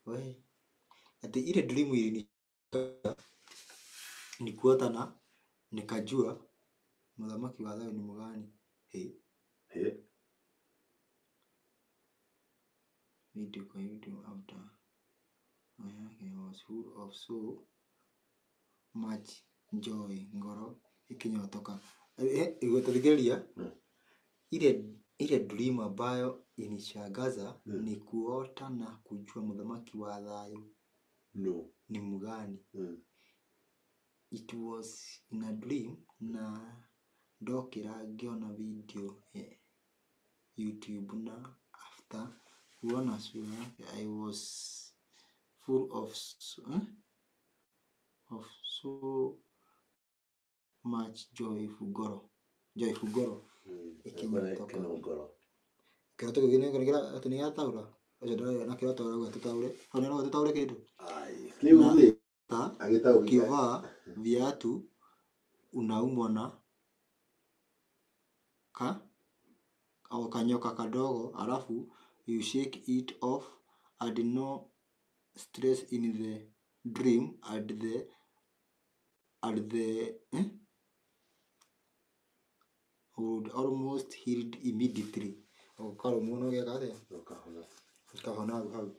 we ati ile dream ili ni kuotana nikajua mthamaki wa thayũ ni mugani video kwa YouTube after he was full of so much joy ngoro ikinyotoka igotarigeria ile dream ambayo inishangaza ni kuota na kujua mthamaki wa thayũ ni mugani. It was in a dream na ndokira ngiona video YouTube na after kuona sura I was full of so much joyful goro ikinyotoka kira tukigine kira atini ataura ajo na kira taura gututaure ona no gututaure kindu ni ukivaa viatu unaumwa na au kanyoka kadogo alafu you shake it off and no stress in the dream and the would almost healed immediately ukarumo no geka ukahona hau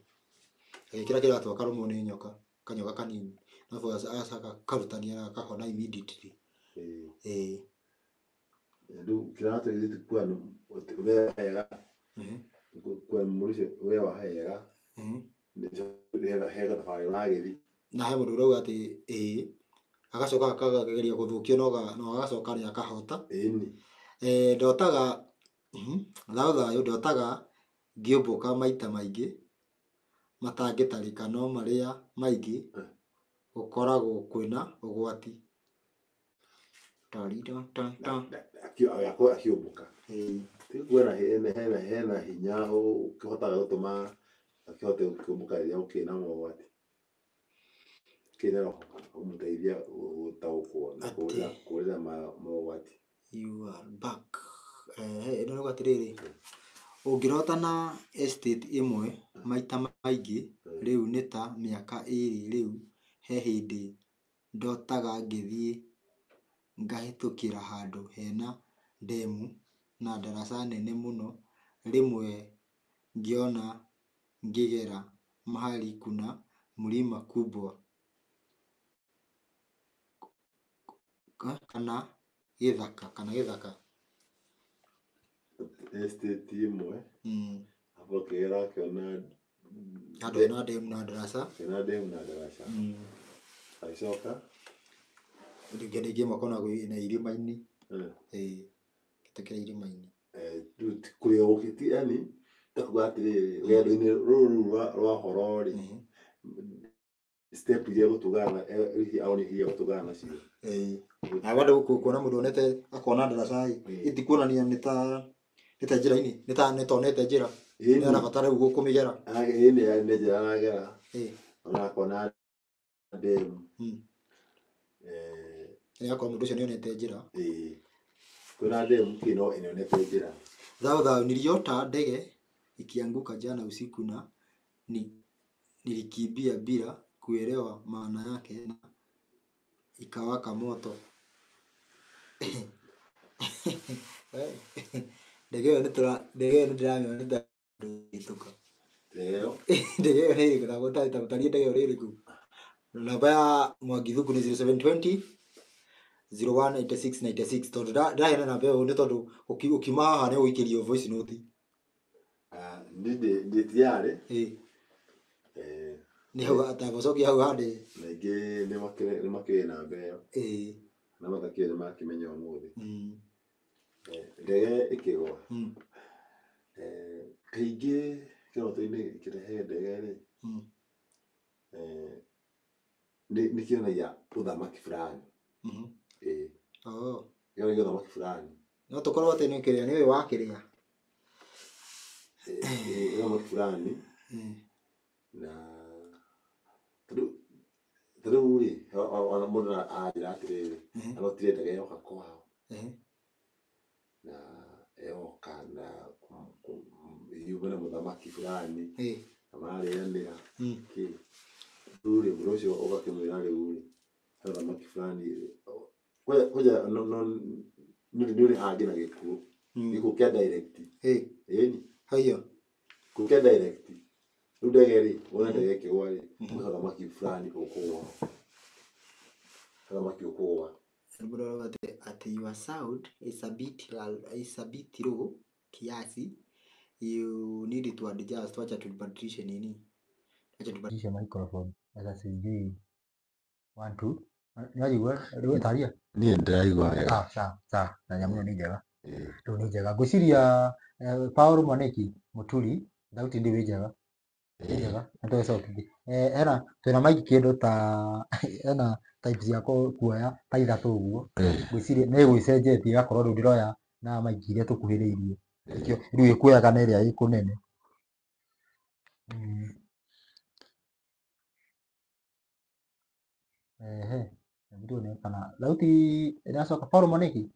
kira kiratu karumo ni nyoka kanyoka kanini nafu asaka karutania na kahona immediately ndu kiratu ile kwa wega kwa murisho wewe hega ndio hega tafayo lagethi na he mũndũ ũrauga atĩ agacoka akageria gũthũkio no agacoka nĩ akahota. Ndotaga thayũ ndotaga ngĩũmbũka maita maingĩ matangĩtarĩka, no marĩa maingĩ gũkoragwo kwĩna ũgwati. Akĩũmbũka kuona hena hinya ũkĩhotaga gũtũma akĩhote gũkĩũmbũka rĩrĩa gũkĩrĩ na mogwati, kĩna ũmũteithia gũtaũkwo na kũrĩra mogwati. You are back. Ĩno nĩ atĩrĩrĩ, ũngĩrotana estate ĩmwe maita maingĩ, rĩu nĩ ta mĩaka ĩrĩ, rĩu he hĩndĩ ndotaga ngĩthiĩ ngahĩtũkĩra handũ hena ndemu na ndaraca nene mũno, rĩmwe ngĩona ngĩgera mahali kuna mlima kubwa kana gĩthaka. Estate ĩmwe hapo ũkĩgera ũkĩona handũ hena ndemu na ndaraca, agĩcoka rĩngĩ makona na irĩma-inĩ, gĩtũkĩra irĩma-inĩ. Kũrĩa ũgũkĩti yani ndakuga atĩrĩrĩ, rũgendo-inĩ rũrũ rwa horo rĩ, step iria gũtũgana hihi gũtũgana nacio. Na bado kuona mũndũ onete akona ndaraca itikuonania nĩ ta njĩra-inĩ, nĩ ta onete njĩra, nĩ arabatara rĩu kũmĩgera. Nĩ njĩra aragera, ona akona ndemu. Nĩ akorwo mũndũ ũcio nĩ onete njĩra. Kuna ndemu kino inaonete njĩra. Thao niliota ndege ikianguka jana usiku na nilikimbia bila kuelewa maana yake na ikawaka moto. Ndege hiyo ndio ndituka. Ndege hiyo ndio gũtaria ndege ũrĩrĩkũ. Namba ya Mwangithuku nĩ 0720 019696, tondũ ndahena namba ĩyo nĩ tondũ ũkiuma haha nĩ ũgũikĩrio voice note. Ndĩtiarĩ. Nĩ hau atagũcokia hau handĩ. Naingĩ nĩ makĩrĩ namba ĩyo. Na matakĩrĩ nĩ makĩmenya ũmũthĩ. Ndege ĩkĩgwa. Kaingĩ kĩroto-inĩ kĩrehe ndege rĩ, nĩ kĩonagia ũthamaki fulani. Kĩonagia ũthamaki fulani. No tũkorwo atĩ nĩ kĩrĩa nĩ ũyũ wa kĩrĩa. Ũthamaki fulani. Na rĩu rĩ, ona mũndũ anjĩra atĩrĩrĩ, arotire ndege yoka kwao. Na yoka na yuma na mũthamaki fulani. Na marĩanĩra. Rĩu rĩ, mũndũ ũcio ũgakĩmwĩra rĩu rĩ, he ũthamaki fulani. Kwanja nĩ ũrĩ hangĩ na gĩkuũ. Gĩkuũ kĩa direct. Ĩni. Haiyo. Gĩkuũ kĩa direct. Rĩu ndege rĩ, wona ndege ĩkĩgwa rĩ, kwĩ ũthamaki fulani ũkũgwa. Ũthamaki ũkũgwa. Mũndũ arauga atĩ your sound is a bit low kiasi. You need to adjust. Wacha tubadilishe nini? Wacha tubadilishe microphone. Sasa sijui 1 2. Nĩwaigua rĩu taria? Niĩ ndĩraigua wega. Sawa. Na nyamũ ĩyo nĩ njega. Rĩu nĩ njega. Ngwĩciria Paul Mwaniki Mũturi, thauti ndĩ njega. Njega. Nĩtũgĩcokia. Hena twĩna mic kĩndũ ta hena type cia kuoya ta ithatũ ũguo. Ngwĩciria nĩ gwĩcenjetie ĩgakorwo rĩu ndĩroya na mic iria tũkuhĩrĩirie. Rĩu ĩkuoyaga na ĩrĩa ĩ kũnene. Ndio kana thauti inacoka. Paul Mwaniki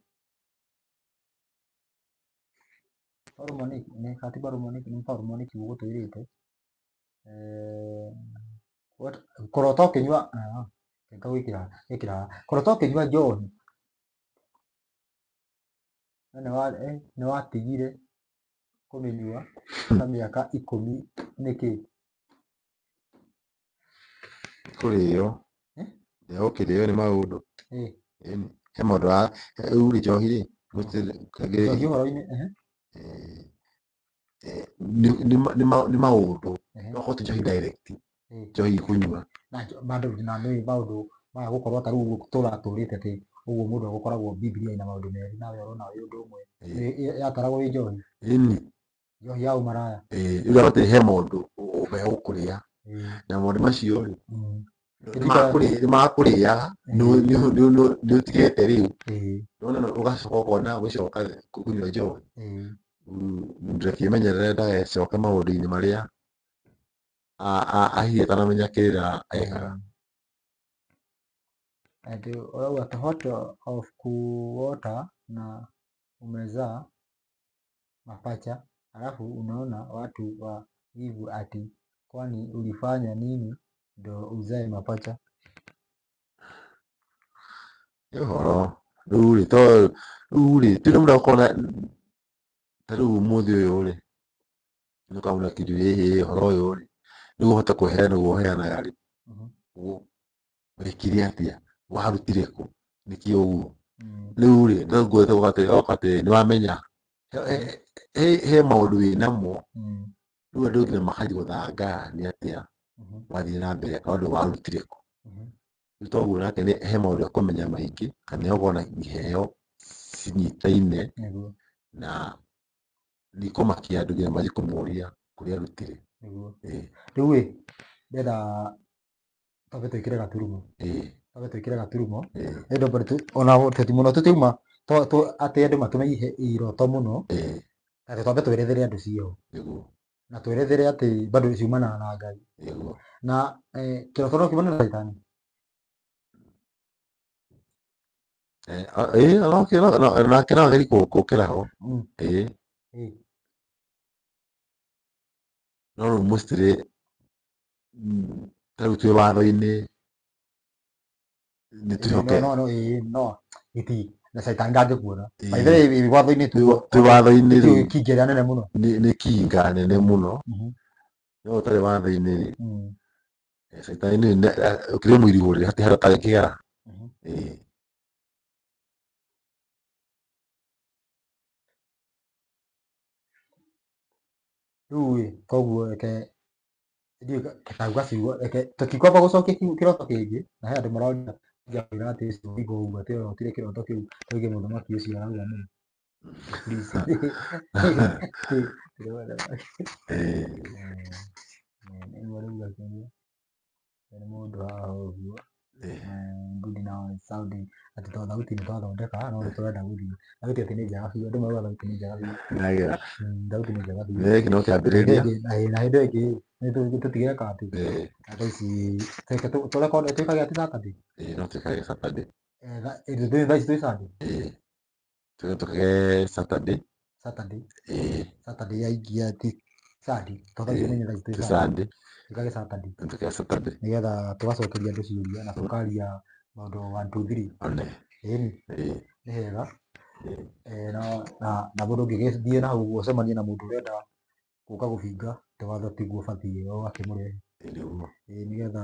nĩ kati Paul Mwaniki gũgũtwĩrĩte. Korota ũkĩnyua korota ũkĩnyua njohi nĩ watigire kũmĩnyua ta mĩaka 10 nĩkĩ? Kũrĩo. Ũkĩrĩo nĩ maũndũ. He mũndũ wa rĩu njohi rĩ, njohi ũhoro-inĩ nĩ maũndũ. No ũhote njohi direct. Njohi kũnyua. na bado na nĩ maũndũ maya gũkorwo ta rĩu tũratũrĩte atĩ ũguo mũndũ agũkoragwo Biblia-inĩ na maũndũ merĩ nawe ũrona wĩ ũndũ ũmwe yataragwo wĩ njohi njohi ya ũmaraya rĩu atĩ he maũndũ ũgũkũrĩa na maũndũ macio rĩ nĩ makũrĩaga nĩ ũtigĩte rĩu nona ũgacoka ũkona gũcoka kũnyua njohi ndũkĩmenyerere ndagacoke maũndũ-inĩ marĩa hihi atanamenya kĩrĩa ekaga. Urauga tofauti of kuota na umezaa mapacha alafu unaona watu wa hivu ati kwani ulifanya nini ndo uzae mapacha? Horo rĩu rĩ tũrĩ mũndũ akona ta rĩu ũmũthĩ ũyũ rĩ nĩũkamũra kĩndũ gĩkĩ ũhoro ũyũ rĩ nĩguo ũhote kũheana nĩguo ũheanaga rĩ wĩkire atĩa warutire kũ nĩkĩ ũguo rĩu rĩ oka atĩ nĩwamenya he maũndũ wĩnamo rĩu andũ nginya makanjia gũthanga nĩ atĩa wathiĩ na mbere tondũ warutire kũ rĩu toguo nake he maũndũ ekũmenya maingĩ kana nĩakorwo na iheo cinyitaine na nĩikũmakia andũ nginya manjie kũmũria kũrĩa arutire. Rĩu rĩ ndĩrenda twambe twĩkĩre gaturumo ona ti mũno tũtiuma atĩ andũ matũme iroto mũno atĩ twambe twerethere andũ ciao na twerethere atĩ bado ciumanaga na Ngai na kĩroto no kiumane na Saitani. Nake no ageri gũkĩra ho no rĩu mostly ta rĩu twĩ watho-inĩ no gĩti na Saitani ndangĩkuona maithe watho-inĩ twĩ watho-inĩ rĩu kinga nene mũno nĩ kinga nene mũno no ũtarĩ watho-inĩ rĩ Saitani ũkĩrĩ mũirigũ rĩ hatirĩ handũ atangĩkĩgera. Rĩu rĩ koguo reke tũtikwamba gũcokia kĩroto kĩngĩ na he andũ maroria atĩ ũguo ũguo atĩ ũrotire kĩroto kĩu tuge mũthamaki ũcio arauga nĩ mũndũ haha ũguo ngudi na saundi atĩ to thauti nĩ twathondeka no nĩtũrenda gũthiĩ thauti atĩ nĩ njega biũ andũ marauga thauti nĩ njega biũ thauti nĩ njega biũ gĩkĩ no kĩambĩrĩria na hĩndĩ ĩngĩ tũtigeka atĩ thaa ici tũrekode twĩkage atĩ Saturday no twĩkage Saturday thaa ici twĩ Sunday twĩkage Saturday yaingia ti Sunday to thaa ici menye thaa ici twĩ Sunday twĩkage Saturday nĩgetha tũgacokeria andũ ciũria na tũkaria maũndũ 1 2 3 nĩ hega na mũndũ ũngĩgĩthiĩ na hau ũguo ũcemanie na mũndũ ũrenda gũka gũbinga watho tiguo ũbatiĩ ũgakĩmũrehe nĩgetha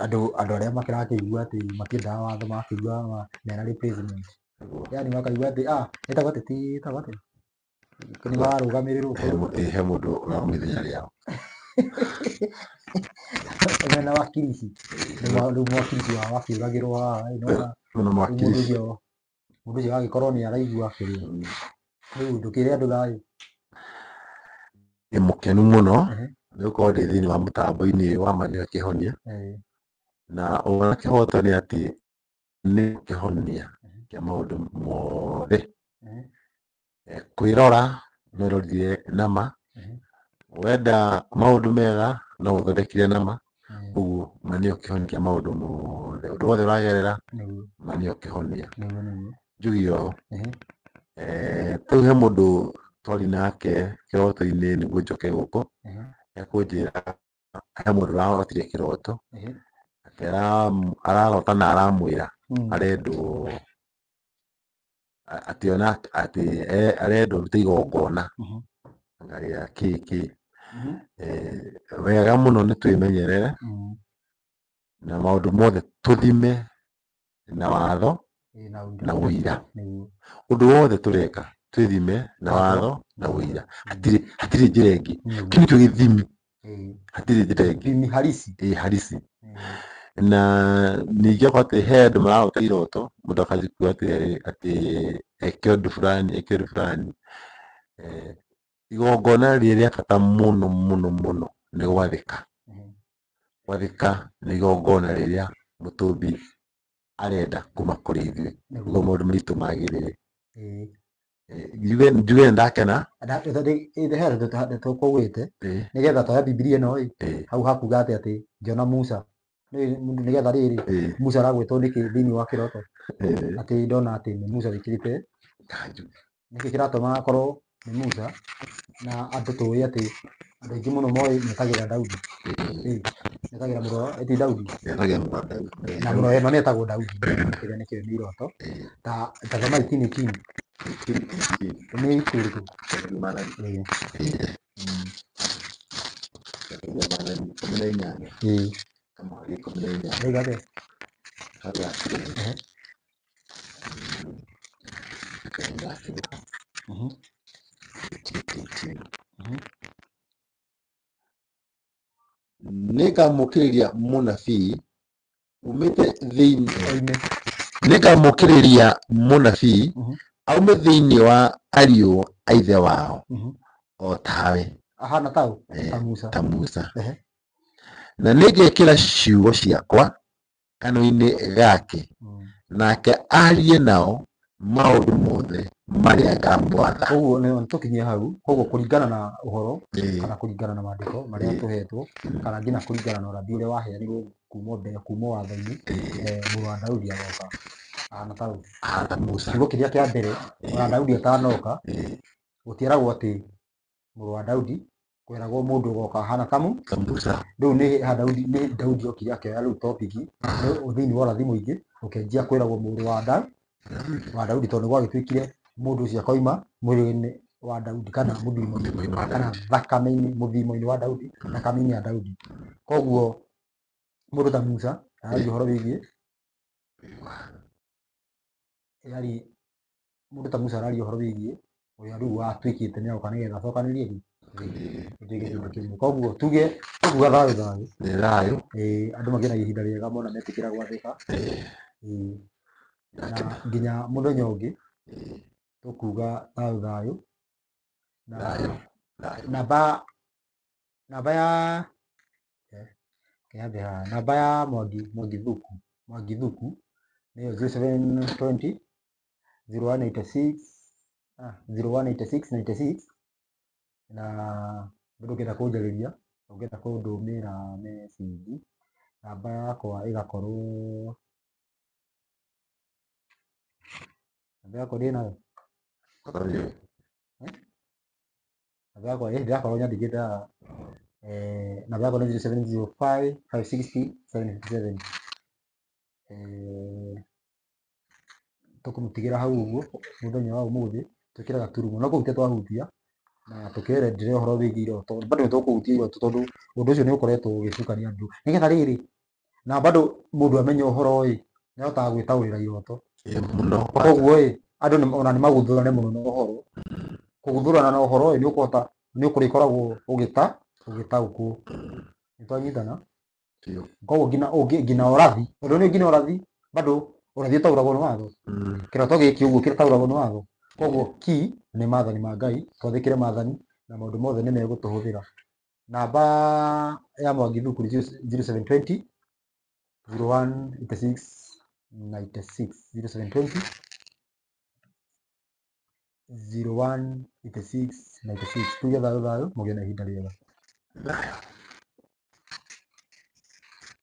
andũ arĩa makĩrakĩigua atĩ matiendaga watho makĩigua mena replacement yani makaigua atĩ ĩtagwo atĩ nĩ mararũgamĩrĩrwo he mũndũ ũrauma ithenya rĩao na wakirici rĩu mwakirici wao akĩũragĩrwo haha mũndũ ũcio agĩkorwo nĩ araigua kĩrĩa rĩu ndũkĩrĩ andũ thayũ. Ndĩ mũkenu mũno nĩ gũkorwo ndĩ thĩinĩ wa mũtambo-inĩ ũyũ wa Manio Akĩhonia na ũna kĩhoto nĩ atĩ nĩ kĩhonia kĩa maũndũ mothe kwĩrora no wĩrorire nama wenda maũndũ mega no ũthondekire nama ũguo Manio Akĩhonia kĩa maũndũ mothe ũndũ wothe ũragerera Manio Akĩhonia njuge ũũ. Rĩu he mũndũ twarĩ nake kĩroto-inĩ nĩguo njoke gũkũ ekũnjĩra he mũndũ ũrarotire kĩroto ararota na aramwĩra arendwo atĩ arendwo ũrute igongona rĩa kĩĩ wega mũno nĩ twĩmenyerere na maũndũ mothe tũthime na watho na ũira ũndũ wothe tũreka twĩthime na watho na ũira hatirĩ njĩra ĩngĩ kĩu nĩkĩo gĩthimi hatirĩ njĩra ĩngĩ. Thimi halisi. Halisi. Na ningĩ akorwo he andũ marahota iroto, mũndũ akajigua atĩ eke ũndũ fulani. Igongona rĩrĩa bata mũno mũno mũno nĩ gwathĩka. Gwathĩka nĩ igongona rĩrĩa Mũtũmbi arenda kuma kũrĩ ithuĩ, nĩguo maũndũ maitũ magĩrĩre. Njuge nĩndakena tũkũgwĩte nĩgetha twoya Bibilia ĩno hau hakuga atĩ ngĩona Musa nĩgetha rĩrĩ Musa aragwĩtwo nĩkĩ thĩinĩ wa kĩroto, atĩ ndona atĩ nĩ Musa wĩkĩrĩte kanjũ. Nĩkĩ kĩratũma akorwo nĩ Musa na andũ tũĩ atĩ andũ aingĩ mũno moĩ metagĩra Daudi, metagĩra mũrũ wao eti Daudi, na mũrũ wao nĩetagwo Daudi, kĩrĩa nĩkĩo nĩ iroto ta tazama itini nĩ ikurĩkũ nĩngamũkĩrĩria mũnabii umĩte thĩinĩ, nĩngamũkĩrĩria mũnabii aume thĩinĩ wa ariũ a ithe wao, o tawe ahana tau ta Musa. Na nĩngekĩra ciugo ciakwa kanua-inĩ gake, nake arie nao maũndũ mothe marĩa ngamwatha. Koguo nĩ tũkinyie hau, koguo kũringana na ũhoro kana kũringana na maandĩko marĩa tũhetwo kana nginya kũringana na ũrathi ũrĩa waheanirwo kuma mbere, kuma watho-inĩ, mũrũ wa Daudi agoka ahana tau Musa. Kiugo kĩrĩa kĩa mbere ona Daudi atanoka gũtieragwo atĩ mũrũ wa Daudi, kweragwo mũndũ ũgoka ahana ta Musa. Rĩu nĩ Daudi okire akĩoya rĩu topic thĩinĩ wa ũrathi mũingĩ ũkĩanjia kwĩragwo mũrũ wa Daudi, tondũ gwagĩtuĩkire mũndũ ũcio akoima mwĩrĩ-inĩ wa Daudi kana mũthithũ kana thakame-inĩ mũthithũ-inĩ wa Daudi, thakame-inĩ ya Daudi. Koguo mũndũ ta Musa araria ũhoro wĩgiĩ ũrĩa rĩu watuĩkĩte nĩagoka nĩgetha acokanĩrĩrie koguo tuge thayũ andũ magĩe na ihinda rĩega mona metĩkĩra gwathĩka, na nginya mũthenya ũngĩ tũkuga thayũ namba ya Mwangithuku nĩyo 0720 0186 96 na mũndũ ũngĩenda kũnjarĩria, ũngĩenda kũndũmĩra message, namba yakwa ĩgakorwo ndĩnayo, namba yakwa ndĩrakorwo nyandĩkĩte haha, namba yakwa nĩ 0705 560 757. Tũkũmũtigĩra hau ũguo mũthenya wa ũmũthĩ twĩkĩre gaturumo, no kũu twahutia na tũkĩerenderea ũhoro wĩgiĩ iroto, bado nĩtũkũhutia iroto tondũ ũndũ ũcio nĩũkoretwo ũgĩcukania andũ, nĩgetha rĩrĩ na bado mũndũ amenye ũhoro nĩahotaga gwĩtaũrĩra iroto. Koguo andũ ona nĩmagũthũrane mũno na ũhoro, kũgũthũrana na ũhoro nĩũkũrĩkoragwo ũgĩtaũkwo. Nĩtwanyitana? Koguo nginya ũrathi, tondũ nginya ũrathi bado ũrathi ũtaũragwo nĩ watho, kĩroto gĩkĩ ũguo gĩtaũragwo nĩ watho. Koguo nĩ maathani ma Ngai, twathĩkĩre maathani na maũndũ mothe nĩmegũtũhũthĩra. Namba ya Mwangithuku nĩ 0720 0186 96 0720 0186 96. Tuge thayũ, mũgĩe na ihinda rĩega.